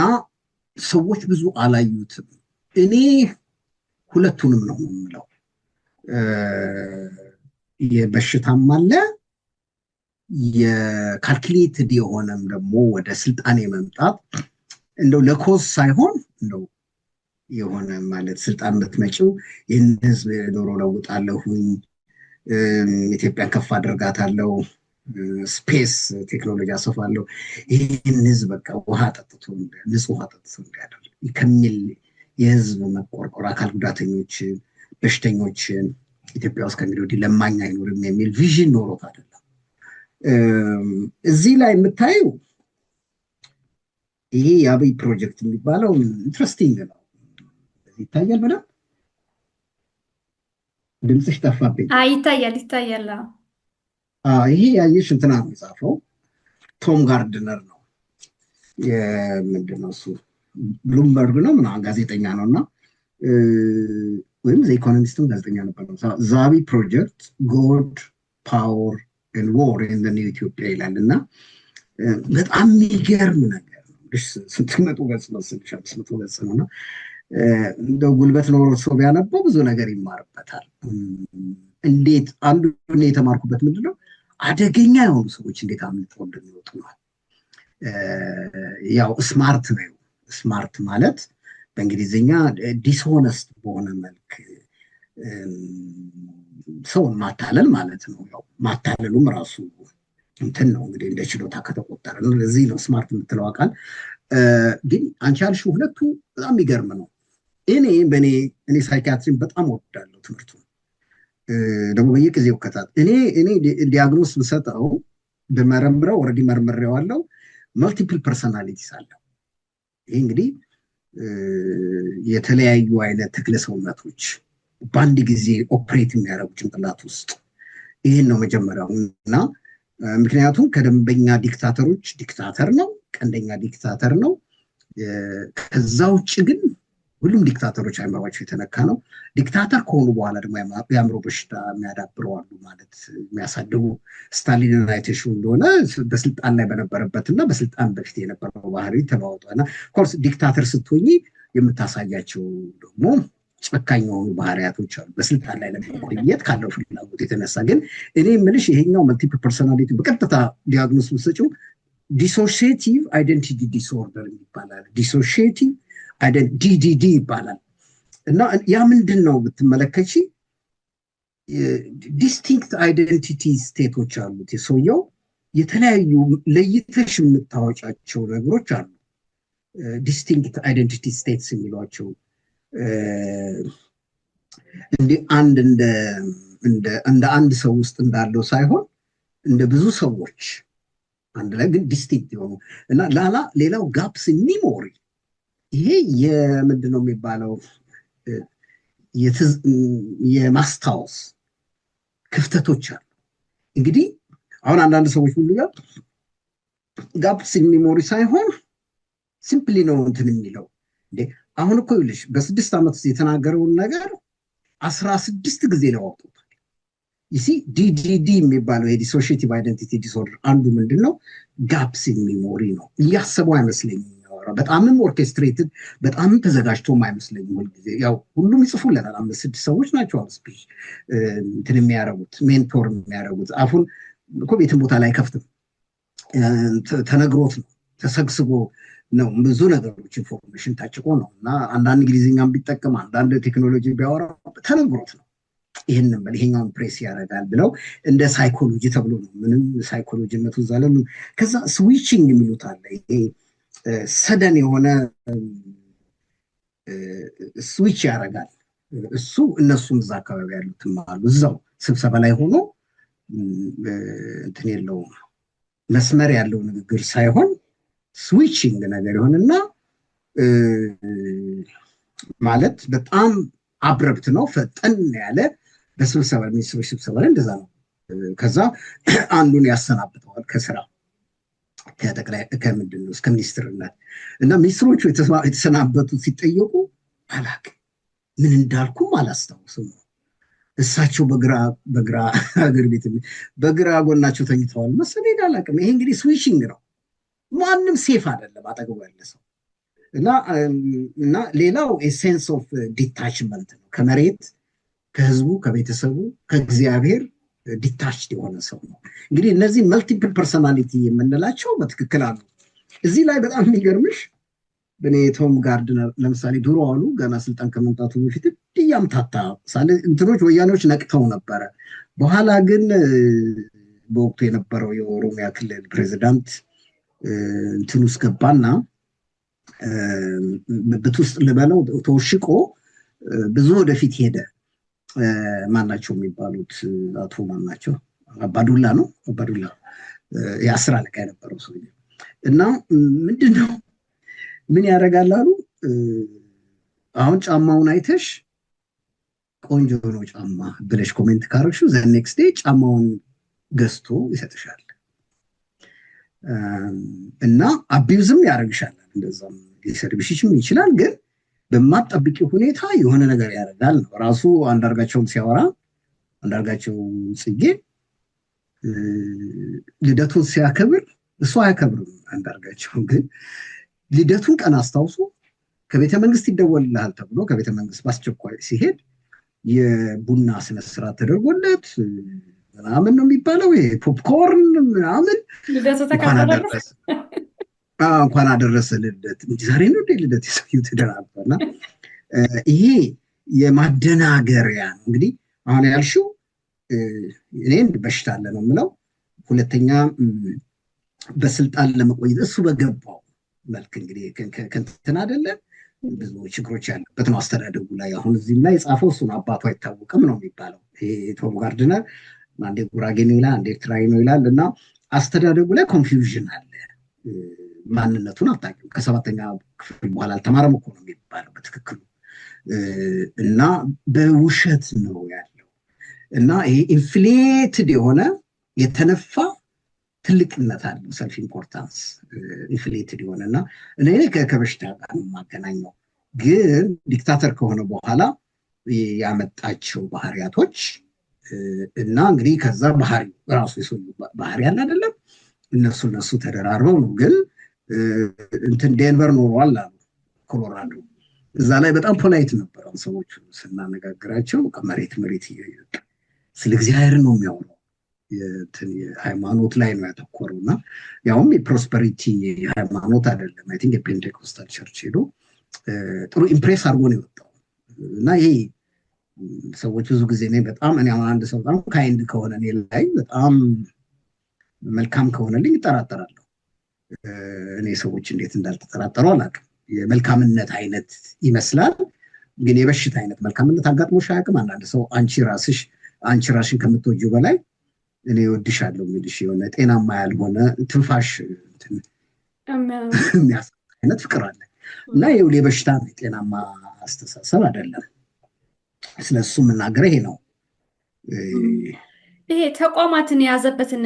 ሰዎች ብዙ አላዩትም። እኔ ሁለቱንም ነው የምለው። የበሽታም አለ የካልኩሌትድ የሆነም ደግሞ ወደ ስልጣን የመምጣት እንደው ለኮዝ ሳይሆን እንደው የሆነ ማለት ስልጣን የምትመጪው ይህን ህዝብ ዶሮ ለውጣለሁኝ፣ ኢትዮጵያን ከፍ አድርጋታለሁ፣ ስፔስ ቴክኖሎጂ አሰፋለሁ፣ ይህን ህዝብ በቃ ውሃ ጠጥቶ ንጹህ ውሃ ጠጥቶ እንዲያደርግ ከሚል የህዝብ መቆርቆር፣ አካል ጉዳተኞችን፣ በሽተኞችን ኢትዮጵያ ውስጥ ከእንግዲህ ወዲህ ለማኝ አይኖርም የሚል ቪዥን ኖሮት አይደለም። እዚህ ላይ የምታየው ይሄ የአብይ ፕሮጀክት የሚባለው ኢንትረስቲንግ ነው። ይታያል በደንብ። ድምፅሽ ጠፋብኝ። ይታያል ይታያል። ይሄ ያየሽ እንትና ነው የጻፈው፣ ቶም ጋርድነር ነው። ምንድነው እሱ ብሉምበርግ ነው ምናምን ጋዜጠኛ ነው እና ወይም ኢኮኖሚስትም ጋዜጠኛ ነበር። አብይ ፕሮጀክት ጎድ ፓወር ኤንድ ዎር ኢን ዘ ኒው ኢትዮጵያ ይላል እና በጣም የሚገርም ነገር ነው። ስንት መቶ ገጽ ነው? 600 ገጽ ነው እና እንደው ጉልበት ኖሮ ሰው ቢያነበው ብዙ ነገር ይማርበታል። እንዴት አንዱ የተማርኩበት ምንድነው አደገኛ የሆኑ ሰዎች እንዴት አምልጠው እንደሚወጡ ነው። ያው ስማርት ነው። ስማርት ማለት በእንግሊዝኛ ዲስሆነስት በሆነ መልክ ሰውን ማታለል ማለት ነው። ያው ማታለሉም ራሱ እንትን ነው እንግዲህ እንደ ችሎታ ከተቆጠረ ነው። ለዚህ ነው ስማርት የምትለው ቃል። ግን አንቺ ያልሽው ሁለቱ በጣም የሚገርም ነው። እኔ ሳይኪያትሪን በጣም ወዳለሁ ትምህርቱ ደግሞ በየጊዜው እኔ ዲያግኖስ ብሰጠው በመረምረው ኦልሬዲ መርምሬዋለሁ። መልቲፕል ፐርሰናሊቲስ አለው። ይሄ እንግዲህ የተለያዩ አይነት ተክለ ሰውነቶች በአንድ ጊዜ ኦፕሬት የሚያደርጉ ጭንቅላት ውስጥ ይህን ነው መጀመሪያው እና ምክንያቱም ከደንበኛ ዲክታተሮች ዲክታተር ነው፣ ቀንደኛ ዲክታተር ነው። ከዛ ውጭ ግን ሁሉም ዲክታተሮች አእምሯቸው የተነካ ነው። ዲክታተር ከሆኑ በኋላ ደግሞ የአእምሮ በሽታ የሚያዳብረው አሉ ማለት የሚያሳድጉ ስታሊንን አይተሽው እንደሆነ በስልጣን ላይ በነበረበትና በስልጣን በፊት የነበረው ባህሪ ተለዋውጧልና ኮርስ ዲክታተር ስትሆኚ የምታሳያቸው ደግሞ ጨካኝ የሆኑ ባህሪያቶች አሉ በስልጣን ላይ ለመቆየት ካለው ፍላጎት የተነሳ። ግን እኔ የምልሽ ይሄኛው መልቲፕል ፐርሶናሊቲ በቀጥታ ዲያግኖስ ብትሰጪው ዲሶሺዬቲቭ አይደንቲቲ ዲስኦርደር ይባላል። ዲሶሺዬቲቭ ዲዲዲ ይባላል እና ያ ምንድን ነው ብትመለከቺ ዲስቲንክት አይደንቲቲ ስቴቶች አሉት። የሰውየው የተለያዩ ለይተሽ የምታወጫቸው ነገሮች አሉ። ዲስቲንክት አይደንቲቲ ስቴትስ የሚሏቸው እንደ አንድ ሰው ውስጥ እንዳለው ሳይሆን እንደ ብዙ ሰዎች አንድ ላይ ግን ዲስቲንክት የሆኑ እና ሌላው ጋፕስ ሚሞሪ ይሄ የምንድን ነው የሚባለው የማስታወስ ክፍተቶች አሉ። እንግዲህ አሁን አንዳንድ ሰዎች ምን ይላሉ ጋፕስ ሚሞሪ ሳይሆን ሲምፕሊ ነው እንትን የሚለው እንዴ አሁን እኮ ይልሽ በ6 ዓመት ውስጥ የተናገረውን ነገር 16 ጊዜ ነው አውጥቷል። ይሲ ዲዲዲ የሚባለው የዲሶሺዬቲቭ አይደንቲቲ ዲስኦርደር አንዱ ምንድነው ጋፕስ ሚሞሪ ነው። እያሰበው አይመስለኝም በጣምም ኦርኬስትሬትድ በጣምም ተዘጋጅቶም አይመስለኝም። ሁልጊዜ ያው ሁሉም ይጽፉለታል። 5-6 ሰዎች ናቸው ስፒች እንትን የሚያደርጉት ሜንቶር የሚያደርጉት። አፉን እኮ ቤትን ቦታ ላይ ከፍትም ተነግሮት ነው ተሰግስጎ ነው ብዙ ነገሮች ኢንፎርሜሽን ታጭቆ ነው እና አንዳንድ እንግሊዝኛም ቢጠቀም አንዳንድ ቴክኖሎጂ ቢያወራ ተነግሮት ነው። ይህንን ይሄኛውን ፕሬስ ያደርጋል ብለው እንደ ሳይኮሎጂ ተብሎ ነው። ምንም ሳይኮሎጂነቱ ዛለም ከዛ ስዊቺንግ የሚሉት አለ። ይሄ ሰደን የሆነ ስዊች ያደርጋል እሱ እነሱም እዛ አካባቢ ያሉትም አሉ። እዛው ስብሰባ ላይ ሆኖ እንትን የለውም መስመር ያለው ንግግር ሳይሆን ስዊቺንግ ነገር ይሆንና ማለት በጣም አብረብት ነው፣ ፈጠን ያለ በስብሰባ ሚኒስትሮች ስብሰባ ላይ እንደዛ ነው። ከዛ አንዱን ያሰናብተዋል ከስራ ከጠቅላይ ከምንድን ነው እስከ ሚኒስትርነት እና ሚኒስትሮቹ የተሰናበቱት ሲጠየቁ አላውቅም ምን እንዳልኩም አላስታውስም። እሳቸው በግራ ሀገር ቤት በግራ ጎናቸው ተኝተዋል መሰለኝ አላውቅም። ይሄ እንግዲህ ስዊቺንግ ነው። ማንም ሴፍ አይደለም አጠገቡ ያለ ሰው እና ሌላው ሴንስ ኦፍ ዲታችመንት ነው ከመሬት ከህዝቡ ከቤተሰቡ ከእግዚአብሔር ዲታችድ የሆነ ሰው ነው። እንግዲህ እነዚህ መልቲፕል ፐርሶናሊቲ የምንላቸው በትክክል አሉ። እዚህ ላይ በጣም የሚገርምሽ በኔ ቶም ጋርድነር ለምሳሌ ድሮ አሉ ገና ስልጣን ከመምጣቱ በፊት እያምታታ ሳለ እንትኖች ወያኔዎች ነቅተው ነበረ። በኋላ ግን በወቅቱ የነበረው የኦሮሚያ ክልል ፕሬዚዳንት እንትን ውስጥ ገባና ብት ውስጥ ልበለው ተወሽቆ ብዙ ወደፊት ሄደ። ማናቸው የሚባሉት አቶ ማናቸው አባዱላ ነው አባዱላ የአስር አለቃ የነበረው ሰው እና ምንድነው ምን ያደርጋል አሉ አሁን ጫማውን አይተሽ ቆንጆ ነው ጫማ ብለሽ ኮሜንት ካረግሽው ዘ ኔክስት ዴይ ጫማውን ገዝቶ ይሰጥሻል እና አቢዩዝም ያደርግሻል። እንደዛም ሊሰድብሽም ይችላል ግን በማጠብቂው ሁኔታ የሆነ ነገር ያደርጋል ነው። ራሱ አንዳርጋቸውም ሲያወራ አንዳርጋቸው ጽጌ ልደቱን ሲያከብር እሱ አያከብርም። አንዳርጋቸው ግን ልደቱን ቀን አስታውሶ ከቤተ መንግስት ይደወልልሃል ተብሎ ከቤተ መንግስት በአስቸኳይ ሲሄድ የቡና ስነስርዓት ተደርጎለት ምናምን ነው የሚባለው ፖፕኮርን ምናምን እንኳን አደረሰ ልደት ዛሬ ነው ልደት የሰውየው ተደራበና ይሄ የማደናገሪያ ነው። እንግዲህ አሁን ያልሽው እኔን በሽታ አለ ነው የምለው። ሁለተኛ በስልጣን ለመቆየት እሱ በገባው መልክ እንግዲህ ከእንትን አይደለም ብዙ ችግሮች ያለበት ነው አስተዳደጉ ላይ። አሁን እዚህም ላይ የጻፈው እሱን አባቱ አይታወቅም ነው የሚባለው። ይሄ ቶም ጋርድነር አንዴ ጉራጌ ነው ይላል አንዴ ኤርትራዊ ነው ይላል እና አስተዳደጉ ላይ ኮንፊውዥን አለ። ማንነቱን አታውቂም። ከሰባተኛ ክፍል በኋላ አልተማረም እኮ ነው የሚባለው በትክክሉ እና በውሸት ነው ያለው እና ይሄ ኢንፍሌትድ የሆነ የተነፋ ትልቅነት አለው ሰልፍ ኢምፖርታንስ ኢንፍሌትድ የሆነ እና እኔ ከበሽታ ጋር የማገናኘው ግን ዲክታተር ከሆነ በኋላ ያመጣቸው ባህሪያቶች እና እንግዲህ ከዛ ባህሪ ራሱ የሰው ባህሪ ያለ አይደለም እነሱ ተደራርበው ነው። ግን እንትን ዴንቨር ኖሯል አሉ ኮሎራዶ እዛ ላይ በጣም ፖላይት ነበር ሰዎች ስናነጋግራቸው ከመሬት ስለ እግዚአብሔር ነው የሚያወራው የሃይማኖት ላይ ነው ያተኮረው እና ያውም የፕሮስፐሪቲ ሃይማኖት አይደለም። አይ ቲንክ የፔንቴኮስታል ቸርች ሄዶ ጥሩ ኢምፕሬስ አድርጎ ነው የወጣው እና ይሄ ሰዎች ብዙ ጊዜ እኔ በጣም እኔ አንድ ሰው በጣም ካይንድ ከሆነ እኔ ላይ በጣም መልካም ከሆነልኝ እጠራጠራለሁ። እኔ ሰዎች እንዴት እንዳልተጠራጠሩ አላውቅም። የመልካምነት አይነት ይመስላል ግን የበሽታ አይነት መልካምነት አጋጥሞሽ አያውቅም? አንዳንድ ሰው አንቺ ራስሽን ከምትወጂው በላይ እኔ እወድሻለሁ የሚልሽ የሆነ ጤናማ ያልሆነ ትንፋሽ የሚያስብ አይነት ፍቅር አለ እና ይኸውልህ የበሽታ ነው፣ የጤናማ አስተሳሰብ አይደለም። ስለሱ የምናገረው ይሄ ነው። ይሄ ተቋማትን የያዘበትን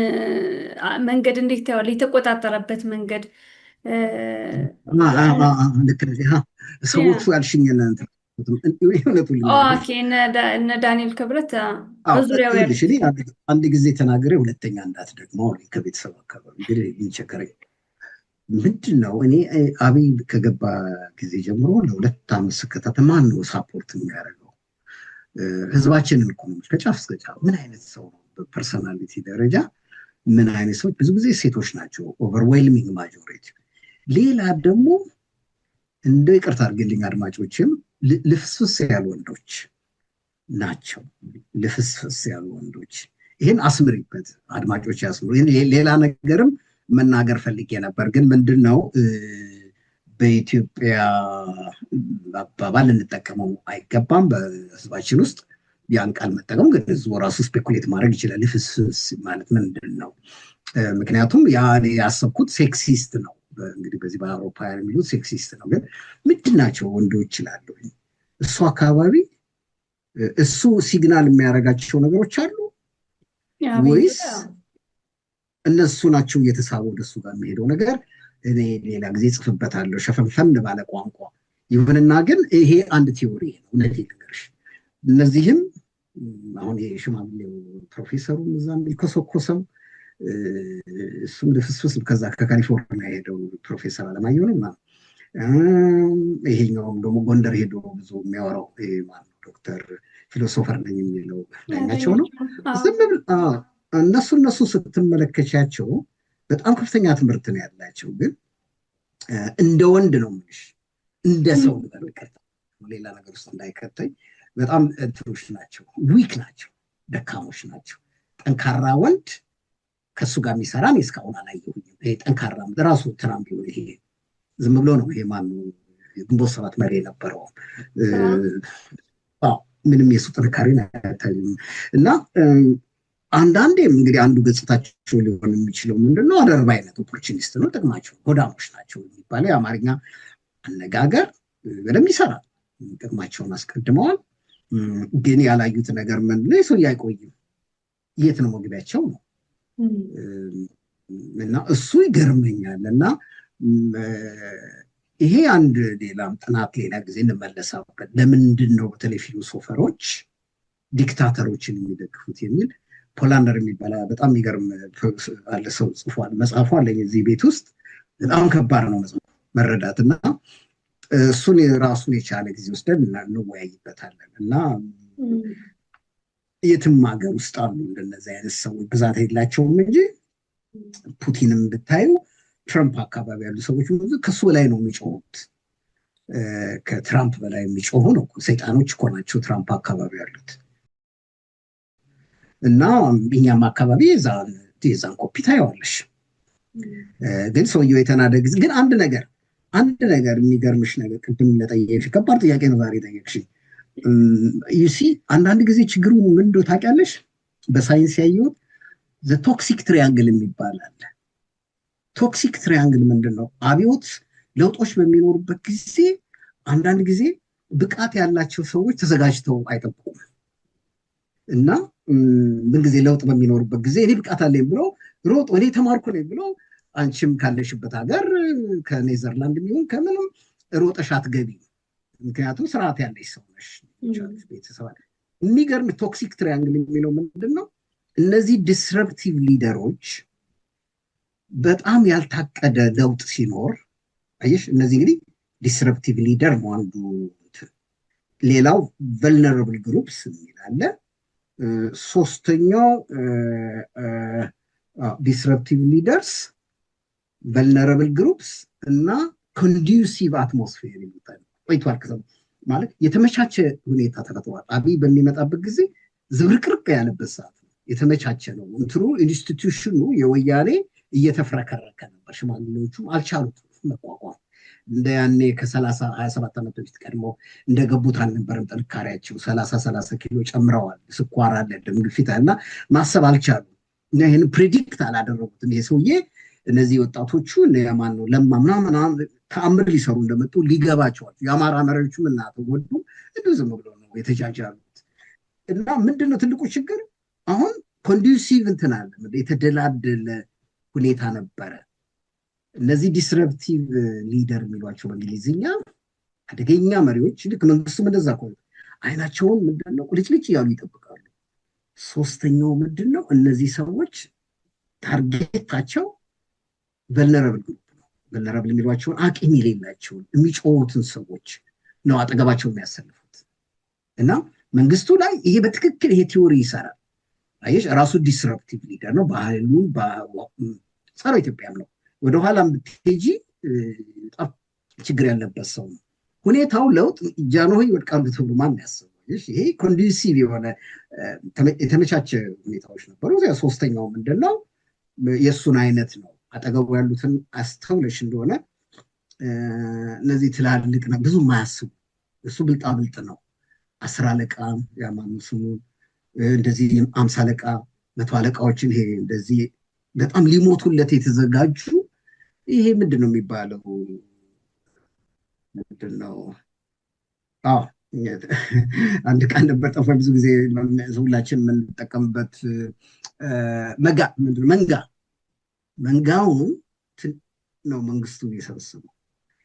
መንገድ እንዴት ታየዋለህ? የተቆጣጠረበት መንገድ ልክ ነህ። ሰዎቹ ያልሽኝን እነ ዳንኤል ክብረት በዙሪያው አንድ ጊዜ ተናግሬ ሁለተኛ እንዳትደግመው ከቤተሰብ አካባቢ እንግዲህ የሚቸገረኝ ምንድን ነው እኔ አብይ ከገባ ጊዜ ጀምሮ ለሁለት ዓመት ስከታተል ማን ነው ሳፖርት የሚያደርገው? ህዝባችንን እኮ ነው ከጫፍ እስከ ጫፍ። ምን አይነት ሰው ነው በፐርሰናሊቲ ደረጃ ምን አይነት ሰዎች? ብዙ ጊዜ ሴቶች ናቸው ኦቨርዌልሚንግ ማጆሪቲ። ሌላ ደግሞ እንደ ይቅርታ አድርግልኝ አድማጮችም ልፍስፍስ ያሉ ወንዶች ናቸው። ልፍስፍስ ያሉ ወንዶች ይህን አስምሪበት አድማጮች ያስምሩ። ሌላ ነገርም መናገር ፈልጌ ነበር ግን ምንድነው በኢትዮጵያ አባባል ልንጠቀመው አይገባም በህዝባችን ውስጥ ያን ቃል መጠቀም። ግን ህዝቡ ራሱ ስፔኩሌት ማድረግ ይችላል። ልፍስፍስ ማለት ምንድን ነው? ምክንያቱም ያ ያሰብኩት ሴክሲስት ነው። እንግዲህ በዚህ በአውሮፓውያን የሚሉት ሴክሲስት ነው። ግን ምንድን ናቸው ወንዶች ይችላሉ እሱ አካባቢ እሱ ሲግናል የሚያደርጋቸው ነገሮች አሉ ወይስ እነሱ ናቸው እየተሳቡ ወደሱ ጋር የሚሄደው ነገር? እኔ ሌላ ጊዜ ጽፍበታለሁ ሸፈንፈን ባለ ቋንቋ። ይሁንና ግን ይሄ አንድ ቲዎሪ ነው። እውነቴን ልንገርሽ፣ እነዚህም አሁን የሽማግሌው ፕሮፌሰሩ እዛ የሚኮሰኮሰው እሱም ልፍስፍስ ከዛ ከካሊፎርኒያ ሄደው ፕሮፌሰር አለማየሁ ነው። ይሄኛውም ደግሞ ጎንደር ሄዶ ብዙ የሚያወራው ዶክተር ፊሎሶፈር ነኝ የሚለው ዳኛቸው ነው። እነሱ ስትመለከቻቸው በጣም ከፍተኛ ትምህርት ነው ያላቸው። ግን እንደ ወንድ ነው የምልሽ፣ እንደ ሰው ሌላ ነገር ውስጥ እንዳይከተኝ በጣም እንትኖች ናቸው፣ ዊክ ናቸው፣ ደካሞች ናቸው። ጠንካራ ወንድ ከሱ ጋር የሚሰራ እኔ እስካሁን አላየሁኝም። ይሄ ጠንካራ ራሱ ትራምፕ ቢሆን ይሄ ዝም ብሎ ነው። ይሄ ማኑ ግንቦት ሰባት መሪ የነበረው ምንም የሱ ጥንካሬ አይታይም። እና አንዳንዴም እንግዲህ አንዱ ገጽታቸው ሊሆን የሚችለው ምንድነው? አደርባይነት፣ ኦፖርቹኒስት ነው፣ ጥቅማቸው ሆዳሞች ናቸው የሚባለው የአማርኛ አነጋገር በደንብ ይሰራል። ጥቅማቸውን አስቀድመዋል። ግን ያላዩት ነገር ምንድነው? የሰው አይቆይም። የት ነው መግቢያቸው ነው። እና እሱ ይገርመኛል። እና ይሄ አንድ ሌላም ጥናት ሌላ ጊዜ እንመለሳበት። ለምንድን ነው በተለይ ፊሎሶፈሮች ዲክታተሮችን የሚደግፉት የሚል ፖላንደር የሚባል በጣም የሚገርም አለ ሰው ጽፏል። መጽሐፉ አለኝ እዚህ ቤት ውስጥ። በጣም ከባድ ነው መጽሐፉ መረዳት እና እሱን ራሱን የቻለ ጊዜ ወስደን እንወያይበታለን። እና የትም ሀገር ውስጥ አሉ እንደነዚህ አይነት ሰዎች፣ ብዛት የላቸውም እንጂ ፑቲንም ብታዩ ትራምፕ አካባቢ ያሉ ሰዎች ከሱ በላይ ነው የሚጮሁት። ከትራምፕ በላይ የሚጮሁ ነው። ሰይጣኖች እኮ ናቸው ትራምፕ አካባቢ ያሉት። እና እኛም አካባቢ የዛን ኮፒ ታየዋለሽ። ግን ሰውየው የተናደ ጊዜ ግን አንድ ነገር የሚገርምሽ ነገር ቅድም ለጠየቅሽ ከባድ ጥያቄ ነው ዛሬ ጠየቅሽ። ዩሲ አንዳንድ ጊዜ ችግሩ ምን እንደው ታውቂያለሽ? በሳይንስ ያየሁት ቶክሲክ ትሪያንግል የሚባል አለ። ቶክሲክ ትሪያንግል ምንድን ነው? አብዮት ለውጦች በሚኖሩበት ጊዜ አንዳንድ ጊዜ ብቃት ያላቸው ሰዎች ተዘጋጅተው አይጠብቁም። እና ምን ጊዜ ለውጥ በሚኖርበት ጊዜ እኔ ብቃት አለኝ ብሎ ሮጥ እኔ ተማርኩ ነኝ ብሎ አንቺም ካለሽበት ሀገር ከኔዘርላንድ የሚሆን ከምንም ሮጠሽ አትገቢም። ምክንያቱም ስርዓት ያለሽ ሰው ነሽ። ቤተሰብ የሚገርም ቶክሲክ ትሪያንግል የሚለው ምንድን ነው? እነዚህ ዲስረፕቲቭ ሊደሮች በጣም ያልታቀደ ለውጥ ሲኖር አየሽ፣ እነዚህ እንግዲህ ዲስረፕቲቭ ሊደር ነው አንዱ። ሌላው ቨልነራብል ግሩፕስ የሚላለ ሶስተኛው ዲስረፕቲቭ ሊደርስ፣ ቨልነራብል ግሩፕስ እና ኮንዱሲቭ አትሞስፌር ይሉታል። ቆይቷል ማለት የተመቻቸ ሁኔታ ተፈጥሯል። አብይ በሚመጣበት ጊዜ ዝብርቅርቅ ያለበት ሰዓት ነው። የተመቻቸ ነው እንትኑ ኢንስቲትዩሽኑ የወያኔ እየተፍረከረከ ነበር። ሽማግሌዎቹም አልቻሉትም መቋቋም። እንደ ያኔ ከ27 ዓመት በፊት ቀድሞ እንደገቡት አልነበረም ጥንካሬያቸው። 30 ኪሎ ጨምረዋል። ስኳር አለ፣ ደም ግፊት እና ማሰብ አልቻሉም። እና ይህን ፕሬዲክት አላደረጉትም። ይሄ ሰውዬ እነዚህ ወጣቶቹ ማን ነው ለማ ምናምን ተአምር ሊሰሩ እንደመጡ ሊገባቸዋል። የአማራ መሪዎቹም እናተወዱ እንዱ ዝም ብሎ ነው የተጃጃሉት። እና ምንድነው ትልቁ ችግር? አሁን ኮንዱሲቭ እንትን አለ፣ የተደላደለ ሁኔታ ነበረ። እነዚህ ዲስረፕቲቭ ሊደር የሚሏቸው በእንግሊዝኛ አደገኛ መሪዎች፣ ልክ መንግስቱም እንደዛ ከሆነ አይናቸውን ምንድነው ቁልጭልጭ እያሉ ይጠብቃሉ። ሶስተኛው ምንድነው? እነዚህ ሰዎች ታርጌታቸው ቨልነራብል ግሩፕ ነው። ቨልነራብል የሚሏቸውን አቅም የሌላቸውን የሚጮሁትን ሰዎች ነው አጠገባቸው የሚያሰልፉት። እና መንግስቱ ላይ ይሄ በትክክል ይሄ ቲዎሪ ይሰራል። አየሽ፣ ራሱ ዲስረፕቲቭ ሊደር ነው። ባህሉን ጸረ ኢትዮጵያም ነው። ወደኋላም ብትሄጂ በጣም ችግር ያለበት ሰው ነው። ሁኔታው ለውጥ ጃንሆይ ይወድቃሉ ተብሎ ማን ያስበው? ይሄ ኮንዱሲቭ የሆነ የተመቻቸ ሁኔታዎች ነበሩ። ሶስተኛው ምንድነው? የእሱን አይነት ነው። አጠገቡ ያሉትን አስተውለሽ እንደሆነ እነዚህ ትላልቅ ነው ብዙ ማያስቡ እሱ ብልጣብልጥ ነው። 10 አለቃ ያማኑ ስሙ እንደዚህ 50 አለቃ 100 አለቃዎችን ይሄ እንደዚህ በጣም ሊሞቱለት የተዘጋጁ ይሄ ምንድን ነው የሚባለው? ምንድን ነው? አዎ አንድ ቃል ነበር ጠፋ። ብዙ ጊዜ ሁላችን የምንጠቀምበት መንጋውን ነው መንግስቱን የሰበሰበው።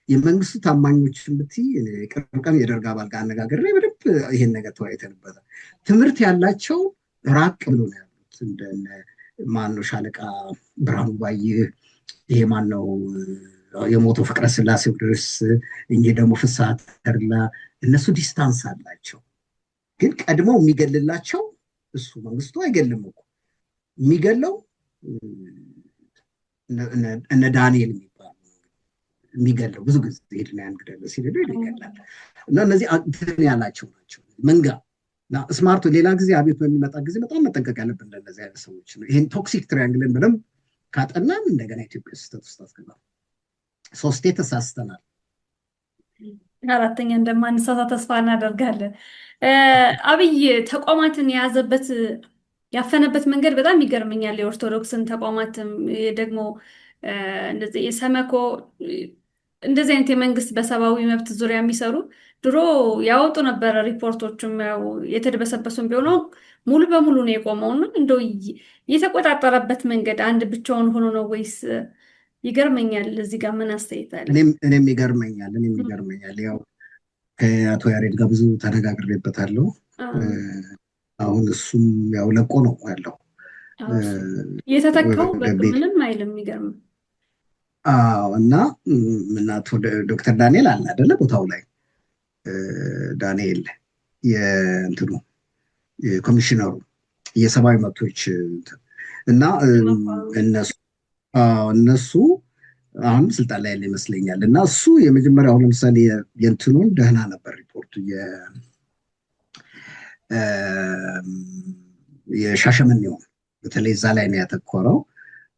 የመንግስቱ ታማኞችን ብትይ ቅርብ ቀን የደርግ አባል ጋር አነጋገር ላይ በደንብ ይሄን ነገር ተወያይተንበታል። ትምህርት ያላቸው ራቅ ብሎ ነው ያሉት። እንደነ ማነው ሻለቃ ብርሃኑ ባይህ፣ ይሄ ማነው የሞተው ፍቅረ ስላሴው ድረስ፣ እኚህ ደግሞ ፍስሐ ተድላ፣ እነሱ ዲስታንስ አላቸው። ግን ቀድመው የሚገልላቸው እሱ መንግስቱ አይገልም እኮ የሚገለው እነ ዳንኤል የሚባሉ የሚገለው ብዙ ጊዜ ሄድና ያንግደለ ሲሄዱ ይገላል። እና እነዚህ እንትን ያላቸው ናቸው መንጋ እና ስማርቶ። ሌላ ጊዜ አቤት በሚመጣ ጊዜ በጣም መጠንቀቅ ያለብን እንደነዚህ አይነት ሰዎች ነው። ይህን ቶክሲክ ትሪያንግልን በደንብ ካጠናን እንደገና ኢትዮጵያ ስህተት ውስጥ አስገባ። 3 ተሳስተናል፣ 4ኛ እንደማንሳሳ ተስፋ እናደርጋለን። አብይ ተቋማትን የያዘበት ያፈነበት መንገድ በጣም ይገርመኛል። የኦርቶዶክስን ተቋማትም ደግሞ እንደዚህ የሰመኮ እንደዚህ አይነት የመንግስት በሰብአዊ መብት ዙሪያ የሚሰሩ ድሮ ያወጡ ነበረ ሪፖርቶችም ያው የተደበሰበሱም ቢሆነው ሙሉ በሙሉ ነው የቆመውና እንደው የተቆጣጠረበት መንገድ አንድ ብቻውን ሆኖ ነው ወይስ? ይገርመኛል። እዚህ ጋር ምን አስተያየት አለ? እኔም ይገርመኛል። ያው ከአቶ ያሬድ ጋር ብዙ ተነጋግሬበታለሁ። አሁን እሱም ያው ለቆ ነው ያለው የተተካው ምንም አይልም። የሚገርም እና አቶ ዶክተር ዳንኤል አለ አይደለ ቦታው ላይ ዳንኤል የእንትኑ የኮሚሽነሩ የሰብአዊ መብቶች እና እነሱ አሁን ስልጣን ላይ ያለ ይመስለኛል። እና እሱ የመጀመሪያው ለምሳሌ የእንትኑን ደህና ነበር ሪፖርቱ የሻሸመኔው በተለይ እዛ ላይ ነው ያተኮረው።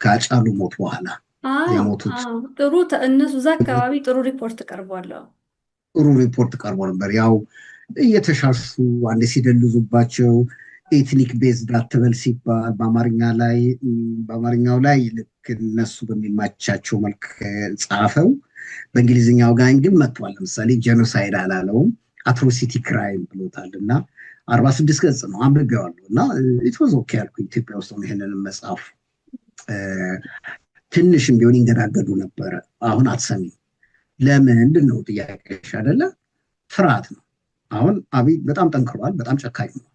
ከአጫሉ ሞት በኋላ የሞቱት ጥሩ እነሱ እዛ አካባቢ ጥሩ ሪፖርት ቀርቧል ነበር። ያው እየተሻሹ አንዴ ሲደልዙባቸው ኤትኒክ ቤዝድ አትበል ሲባል በአማርኛው ላይ ልክ እነሱ በሚማቻቸው መልክ ጻፈው። በእንግሊዝኛው ጋር ግን መጥቷል። ለምሳሌ ጄኖሳይድ አላለውም፣ አትሮሲቲ ክራይም ብሎታል። እና 46 ገጽ ነው አንብቤዋለሁ። እና ኢትወዝ ኦኬ ያልኩ ኢትዮጵያ ውስጥ ይሄንን መጽሐፍ ትንሽም ቢሆን ይንገዳገዱ ነበረ። አሁን አትሰሚም። ለምንድን ነው ጥያቄሽ አይደለ? ፍርሃት ነው። አሁን አብይ በጣም ጠንክሯል፣ በጣም ጨካኝ ነው።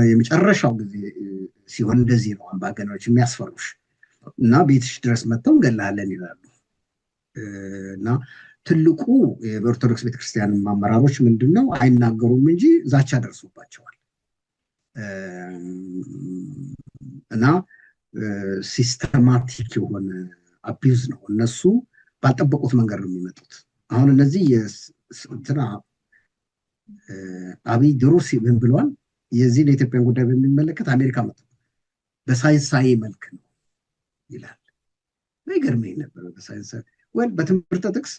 የመጨረሻው ጊዜ ሲሆን እንደዚህ ነው አምባገነኖች የሚያስፈሩሽ እና ቤትሽ ድረስ መጥተው እንገላለን ይላሉ። እና ትልቁ በኦርቶዶክስ ቤተክርስቲያን አመራሮች ምንድነው አይናገሩም እንጂ ዛቻ ደርሶባቸዋል። እና ሲስተማቲክ የሆነ አቢዩዝ ነው። እነሱ ባልጠበቁት መንገድ ነው የሚመጡት። አሁን እነዚህ እንትና አብይ ድሮ ምን ብሏል? የዚህን የኢትዮጵያን ጉዳይ በሚመለከት አሜሪካ መጥቶ በሳይንሳዊ መልክ ነው ይላል። ይገርመኝ ነበር። በሳይንሳዊ ወይ በትምህርት ጥቅስ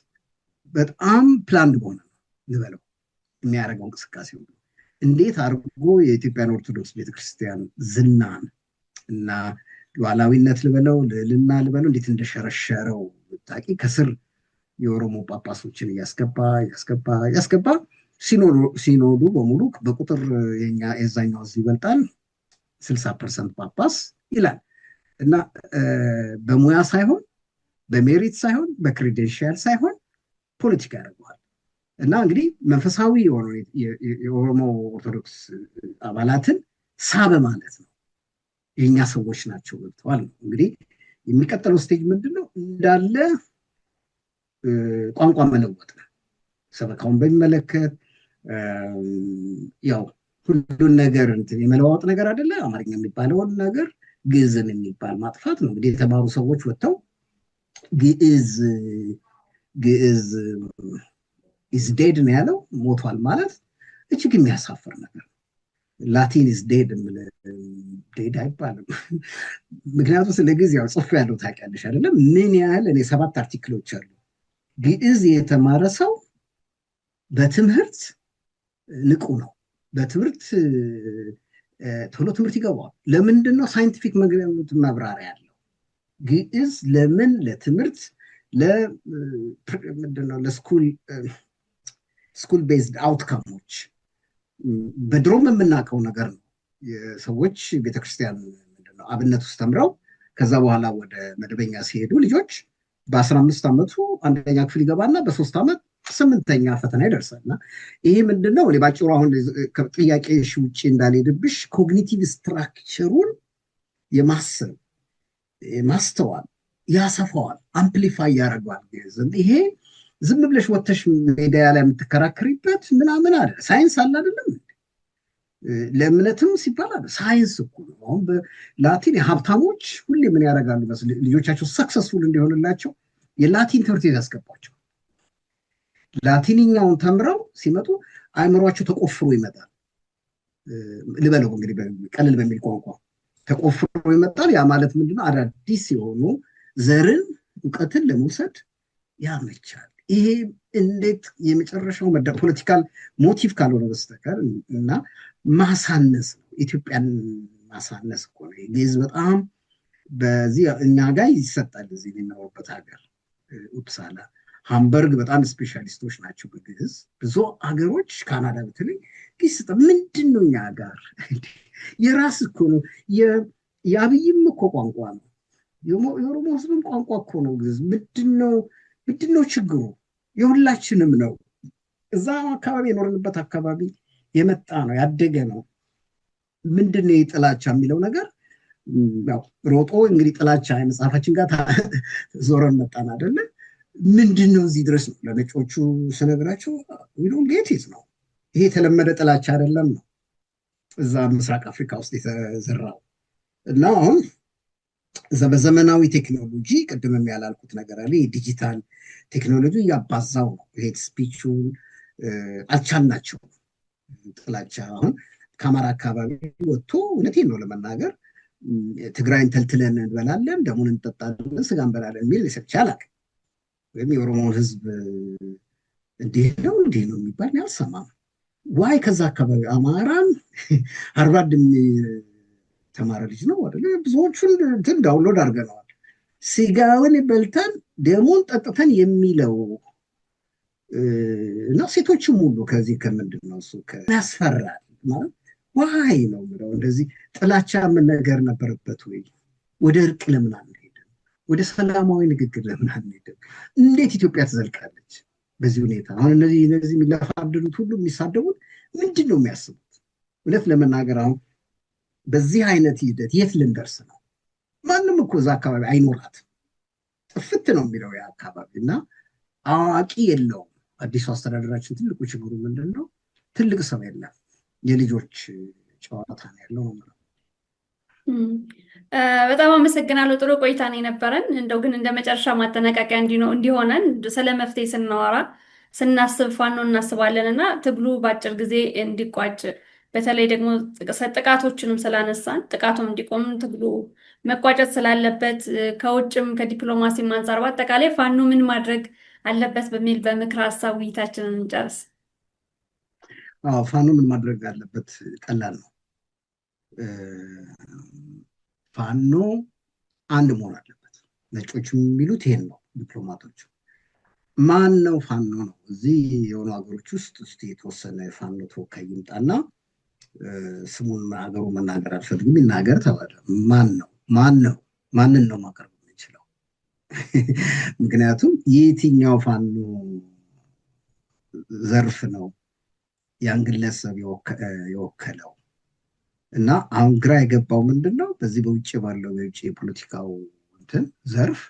በጣም ፕላንድ በሆነ ነው ልበለው የሚያደርገው እንቅስቃሴ እንዴት አድርጎ የኢትዮጵያን ኦርቶዶክስ ቤተክርስቲያን ዝናን እና ሉዓላዊነት ልበለው ልዕልና ልበለው እንዴት እንደሸረሸረው ታቂ ከስር የኦሮሞ ጳጳሶችን እያስገባ ሲኖዱ በሙሉ በቁጥር የዛኛው እዚህ ይበልጣል 60% ጳጳስ ይላል። እና በሙያ ሳይሆን በሜሪት ሳይሆን በክሬዴንሻል ሳይሆን ፖለቲካ ያደርገዋል። እና እንግዲህ መንፈሳዊ የሆኑ የኦሮሞ ኦርቶዶክስ አባላትን ሳበ ማለት ነው። የኛ ሰዎች ናቸው ገብተዋል ነው። እንግዲህ የሚቀጥለው ስቴጅ ምንድነው? እንዳለ ቋንቋ መለወጥ ነው። ሰበካውን በሚመለከት ያው ሁሉን ነገር እንትን የመለዋወጥ ነገር አይደለ። አማርኛ የሚባለውን ነገር ግዕዝን የሚባል ማጥፋት ነው። እንግዲህ የተማሩ ሰዎች ወጥተው ግዕዝ ኢዝ ዴድ ነው ያለው፣ ሞቷል ማለት እጅግ የሚያሳፍር ነገር ነው። ላቲን ኢዝ ዴድ ዴድ አይባልም። ምክንያቱም ስለ ጊዜው ጽሑፍ ያለው ታውቂያለሽ አይደለም? ምን ያህል እኔ 7 አርቲክሎች አሉ። ግዕዝ የተማረ ሰው በትምህርት ንቁ ነው። በትምህርት ቶሎ ትምህርት ይገባዋል። ለምንድን ነው? ሳይንቲፊክ ማብራሪያ ያለው ግዕዝ ለምን ለትምህርት ምንድነው ለስኩል ቤዝድ አውትካሞች በድሮም የምናውቀው ነገር ነው። የሰዎች ቤተክርስቲያን ምንድነው አብነት ውስጥ ተምረው ከዛ በኋላ ወደ መደበኛ ሲሄዱ ልጆች በ15 ዓመቱ አንደኛ ክፍል ይገባና በ3 ዓመት 8ኛ ፈተና ይደርሳል። እና ይሄ ምንድነው እኔ ባጭሩ አሁን ጥያቄሽ ውጭ እንዳልሄድብሽ ኮግኒቲቭ ስትራክቸሩን የማሰብ ማስተዋል ያሰፋዋል፣ አምፕሊፋይ ያደርገዋል። ይሄ ዝም ብለሽ ወተሽ ሜዲያ ላይ የምትከራከሪበት ምናምን አለ ሳይንስ አለ አይደለም። ለእምነትም ሲባል አለ ሳይንስ እኮ ነው። አሁን በላቲን ሀብታሞች ሁሌ ምን ያደርጋሉ መስል ልጆቻቸው ሰክሰስፉል እንዲሆንላቸው የላቲን ትምህርት ቤት ያስገባቸው። ላቲንኛውን ተምረው ሲመጡ አእምሯቸው ተቆፍሮ ይመጣል። ልበለው እንግዲህ ቀልል በሚል ቋንቋ ተቆፍሮ ይመጣል። ያ ማለት ምንድነው? አዳዲስ የሆኑ ዘርን እውቀትን ለመውሰድ ያመቻል። ይሄ እንዴት የመጨረሻው ፖለቲካል ሞቲቭ ካልሆነ በስተቀር እና ማሳነስ ነው። ኢትዮጵያን ማሳነስ እኮ ነው። ግዕዝ በጣም በዚህ እኛ ጋር ይሰጣል። እዚህ የሚኖርበት ሀገር ኡፕሳላ፣ ሃምበርግ በጣም ስፔሻሊስቶች ናቸው በግዕዝ። ብዙ ሀገሮች ካናዳ በተለይ ግዕዝ ምንድን ነው? እኛ ጋር የራስ እኮ ነው። የአብይም እኮ ቋንቋ ነው። የኦሮሞ ህዝብም ቋንቋ እኮ ነው ግዕዝ። ምንድነው ችግሩ? የሁላችንም ነው። እዛ አካባቢ የኖርንበት አካባቢ የመጣ ነው ያደገ ነው። ምንድነው የጥላቻ የሚለው ነገር? ያው ሮጦ እንግዲህ ጥላቻ የመጽሐፋችን ጋር ዞረን መጣን አይደለ? ምንድነው እዚህ ድረስ ነው። ለነጮቹ ስነግራቸው ዊዶን ጌቲዝ ነው። ይሄ የተለመደ ጥላቻ አይደለም ነው እዛ ምስራቅ አፍሪካ ውስጥ የተዘራው። እና አሁን በዘመናዊ ቴክኖሎጂ ቅድምም ያላልኩት ነገር አለ። የዲጂታል ቴክኖሎጂ እያባዛው ነው። ይሄ ስፒቹን አልቻልናቸው። ጥላቻ አሁን ከአማራ አካባቢ ወጥቶ እውነቴን ነው ለመናገር ትግራይን ተልትለን እንበላለን፣ ደሙን እንጠጣለን፣ ስጋ እንበላለን የሚል ሰብቻ አላውቅም። ወይም የኦሮሞውን ህዝብ እንዲህ ነው የሚባል አልሰማም። ዋይ ከዛ አካባቢ አማራን ሃርቫርድ ተማረ ልጅ ነው አይደለ? ብዙዎቹን እንትን ዳውንሎድ አድርገነዋል። ስጋውን በልተን ደሙን ጠጥተን የሚለው እና ሴቶችም ሁሉ ከዚህ ከምንድን ነው እሱ ያስፈራል ማለት ዋይ ነው የምለው። እንደዚህ ጥላቻ ምን ነገር ነበረበት ወይ? ወደ እርቅ ለምን አንሄድም? ወደ ሰላማዊ ንግግር ለምን አንሄድም? እንዴት ኢትዮጵያ ትዘልቃለች በዚህ ሁኔታ? አሁን እነዚህ የሚለፋድሉት ሁሉ የሚሳደቡት ምንድን ነው የሚያስቡት? እውነት ለመናገር አሁን በዚህ አይነት ሂደት የት ልንደርስ ነው? ማንም እኮ እዛ አካባቢ አይኖራትም። ጥፍት ነው የሚለው ያ አካባቢ እና አዋቂ የለውም። አዲሱ አስተዳደራችን ትልቁ ችግሩ ምንድን ነው? ትልቅ ሰው የለም። የልጆች ጨዋታ ነው ያለው ነው። በጣም አመሰግናለሁ። ጥሩ ቆይታ ነው የነበረን። እንደው ግን እንደ መጨረሻ ማጠናቀቂያ እንዲሆነን ስለ መፍትሄ ስናወራ ስናስብ ፋኖ እናስባለን እና ትግሉ በአጭር ጊዜ እንዲቋጭ በተለይ ደግሞ ጥቃቶችንም ስላነሳን ጥቃቱም እንዲቆም ትግሉ መቋጨት ስላለበት ከውጭም ከዲፕሎማሲም አንጻር በአጠቃላይ ፋኖ ምን ማድረግ አለበት በሚል በምክር ሀሳብ ውይይታችንን እንጨርስ። ፋኖ ምን ማድረግ አለበት? ቀላል ነው። ፋኖ አንድ መሆን አለበት። ነጮቹ የሚሉት ይሄን ነው። ዲፕሎማቶቹ ማን ነው ፋኖ ነው? እዚህ የሆኑ ሀገሮች ውስጥ የተወሰነ የፋኖ ተወካይ ይምጣና ስሙን ሀገሩ መናገር አልፈልግም ይናገር ተባለ። ማንን ነው ማቅረብ የምንችለው? ምክንያቱም የትኛው ፋኖ ዘርፍ ነው ያን ግለሰብ የወከለው? እና አሁን ግራ የገባው ምንድን ነው? በዚህ በውጭ ባለው የውጭ የፖለቲካው እንትን ዘርፍ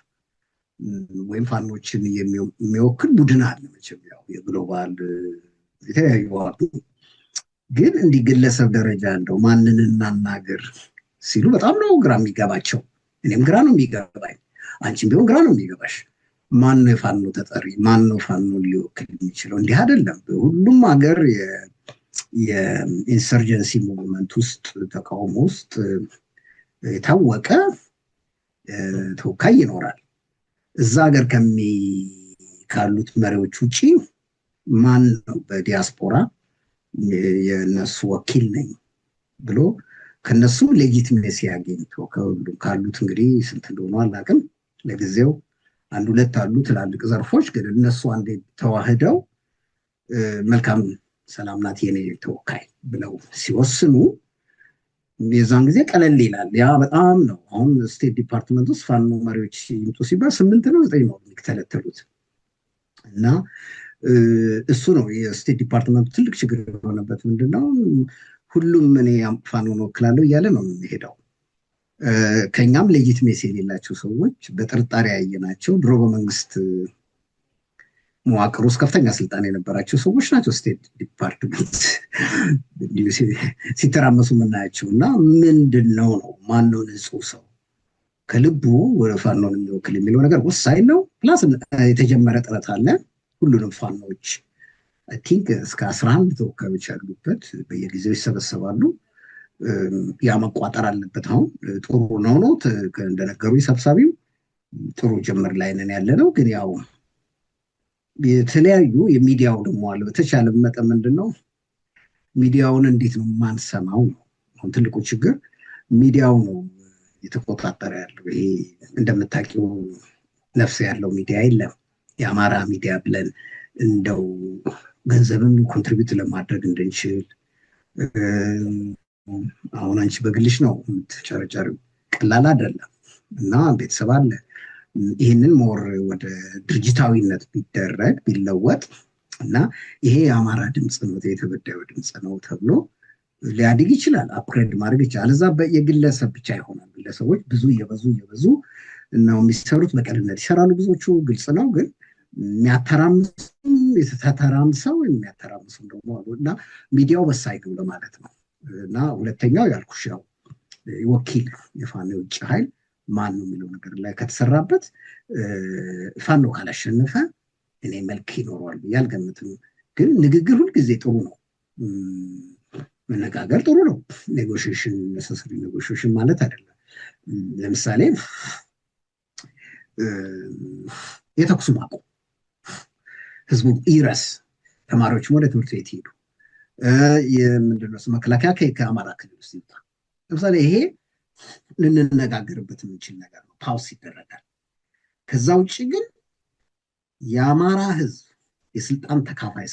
ወይም ፋኖችን የሚወክል ቡድን አለ። መቼም ያው የግሎባል የተለያዩ አሉ። ግን እንዲህ ግለሰብ ደረጃ እንደው ማንን እናናገር ሲሉ በጣም ነው ግራ የሚገባቸው። እኔም ግራ ነው የሚገባኝ፣ አንቺም ቢሆን ግራ ነው የሚገባሽ። ማን ነው የፋኖ ተጠሪ? ማን ነው ፋኖ ሊወክል የሚችለው? እንዲህ አይደለም። ሁሉም ሀገር የኢንሰርጀንሲ ሙቭመንት ውስጥ ተቃውሞ ውስጥ የታወቀ ተወካይ ይኖራል። እዛ ሀገር ካሉት መሪዎች ውጭ ማን ነው በዲያስፖራ የነሱ ወኪል ነኝ ብሎ ከነሱ ሌጂቲሜሲ አግኝቶ ካሉት እንግዲህ ስንት እንደሆኑ አላውቅም። ለጊዜው አንድ ሁለት አሉ ትላልቅ ዘርፎች፣ ግን እነሱ አንዴ ተዋህደው መልካም ሰላም ናት የኔ ተወካይ ብለው ሲወስኑ የዛን ጊዜ ቀለል ይላል። ያ በጣም ነው። አሁን ስቴት ዲፓርትመንት ውስጥ ፋኖ መሪዎች ይምጡ ሲባል 8 ነው 9 ነው የሚተለተሉት እና እሱ ነው የስቴት ዲፓርትመንቱ ትልቅ ችግር የሆነበት። ምንድነው ሁሉም እኔ ፋኖን ወክላለሁ እያለ ነው የሚሄደው። ከኛም ሌጂትሜሲ የሌላቸው ሰዎች በጥርጣሬ ያየናቸው ድሮ በመንግስት መዋቅር ውስጥ ከፍተኛ ስልጣን የነበራቸው ሰዎች ናቸው ስቴት ዲፓርትመንት ሲተራመሱ የምናያቸው። እና ምንድን ነው ማነው ንጹህ ሰው ከልቡ ወደ ፋኖን የሚወክል የሚለው ነገር ወሳኝ ነው። ፕላስ የተጀመረ ጥረት አለ። ሁሉንም ፋኖች አይ ቲንክ እስከ 11 ተወካዮች ያሉበት በየጊዜው ይሰበሰባሉ። ያ መቋጠር አለበት። አሁን ጥሩ ነው እንደነገሩ ሰብሳቢው ጥሩ ጅምር ላይ ነን ያለ ነው። ግን ያው የተለያዩ የሚዲያው ደግሞ አለ። በተቻለ መጠን ምንድነው ሚዲያውን እንዴት ነው ማንሰማው ነው አሁን ትልቁ ችግር። ሚዲያው ነው የተቆጣጠረ ያለው። ይሄ እንደምታውቂው ነፍስ ያለው ሚዲያ የለም። የአማራ ሚዲያ ብለን እንደው ገንዘብም ኮንትሪቢዩት ለማድረግ እንድንችል አሁን አንቺ በግልሽ ነው የምትጨረጨሪው፣ ቀላል አይደለም እና ቤተሰብ አለ። ይህንን ሞር ወደ ድርጅታዊነት ቢደረግ ቢለወጥ እና ይሄ የአማራ ድምፅ ነው የተበዳዩ ድምፅ ነው ተብሎ ሊያድግ ይችላል፣ አፕግሬድ ማድረግ ይችላል። እዛ የግለሰብ ብቻ ይሆናል። ግለሰቦች ብዙ እየበዙ ነው የሚሰሩት። በቀልነት ይሰራሉ ብዙዎቹ፣ ግልጽ ነው። ግን የሚያተራምሰው የሚያተራምሰው ደግሞ አሉ እና ሚዲያው ወሳኝ ነው ለማለት ነው። እና ሁለተኛው ያልኩሽ ያው ወኪል የፋኖ የውጭ ኃይል ማን ነው የሚለው ነገር ላይ ከተሰራበት ፋኖ ካላሸነፈ እኔ መልክ ይኖረዋል ብዬ አልገምትም። ግን ንግግር ሁልጊዜ ጥሩ ነው፣ መነጋገር ጥሩ ነው። ኔጎሽዬሽን ነሰሰሪ ኔጎሽዬሽን ማለት አይደለም። ለምሳሌ የተኩስ ማቆም ህዝቡ ይረስ፣ ተማሪዎችም ወደ ትምህርት ቤት ይሄዱ፣ ምንድነው መከላከያ ከአማራ ክልል ውስጥ ይወጣ። ለምሳሌ ይሄ ልንነጋገርበት የምንችል ነገር ነው። ፓውስ ይደረጋል። ከዛ ውጭ ግን የአማራ ህዝብ የስልጣን ተካፋይ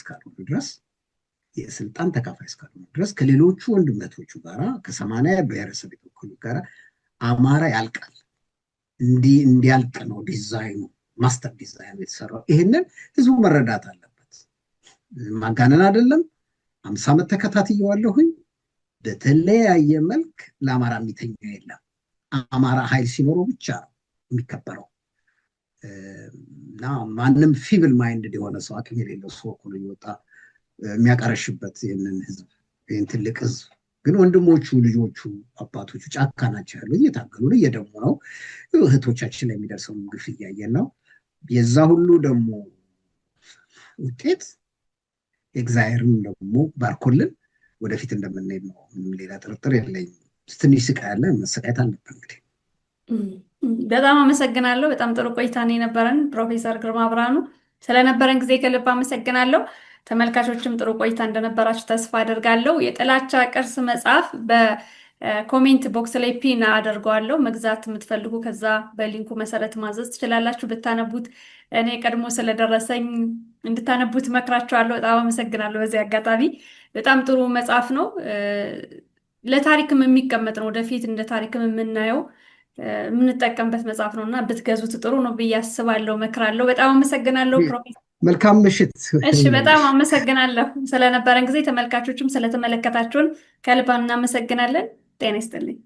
እስካልሆነ ድረስ ከሌሎቹ ወንድመቶቹ ጋራ ከ80 ብሔረሰብ የተወከሉ ጋራ አማራ ያልቃል። እንዲያልቅ ነው ዲዛይኑ፣ ማስተር ዲዛይኑ የተሰራው። ይሄንን ህዝቡ መረዳት አለበት። ማጋነን አይደለም። 50 ዓመት ተከታትየዋለሁኝ። በተለያየ መልክ ለአማራ የሚተኛ የለም። አማራ ኃይል ሲኖረው ብቻ ነው የሚከበረው። እና ማንም ፊብል ማይንድድ የሆነ ሰው አቅም የሌለው ሰው እኮ ነው እየወጣ የሚያቀረሽበት ይህንን ህዝብ፣ ይህን ትልቅ ህዝብ። ግን ወንድሞቹ፣ ልጆቹ፣ አባቶቹ ጫካ ናቸው ያሉ፣ እየታገሉ እየደሙ ነው። እህቶቻችን ላይ የሚደርሰውን ግፍ እያየን ነው። የዛ ሁሉ ደግሞ ውጤት እግዚአብሔርም ደግሞ ባርኮልን ወደፊት እንደምንሄድ ነው። ምንም ሌላ ጥርጥር የለኝም። ትንሽ ስቃይ ያለ መሰቃየት አለብን እንግዲህ። በጣም አመሰግናለሁ። በጣም ጥሩ ቆይታ ነው የነበረን ፕሮፌሰር ግርማ ብርሃኑ። ስለነበረን ጊዜ ከልብ አመሰግናለሁ። ተመልካቾችም ጥሩ ቆይታ እንደነበራችሁ ተስፋ አደርጋለሁ። የጥላቻ ቅርስ መጽሐፍ በኮሜንት ቦክስ ላይ ፒን አደርገዋለሁ። መግዛት የምትፈልጉ ከዛ በሊንኩ መሰረት ማዘዝ ትችላላችሁ። ብታነቡት እኔ ቀድሞ ስለደረሰኝ እንድታነቡት መክራችኋለሁ። በጣም አመሰግናለሁ። በዚህ አጋጣሚ በጣም ጥሩ መጽሐፍ ነው። ለታሪክም የሚቀመጥ ነው። ወደፊት እንደ ታሪክም የምናየው የምንጠቀምበት መጽሐፍ ነው እና ብትገዙት ጥሩ ነው ብዬ አስባለሁ፣ መክራለሁ። በጣም አመሰግናለሁ ፕሮፌሰር። መልካም ምሽት። እሺ፣ በጣም አመሰግናለሁ ስለነበረን ጊዜ። ተመልካቾችም ስለተመለከታችሁን ከልብ እናመሰግናለን። ጤና ይስጥልኝ።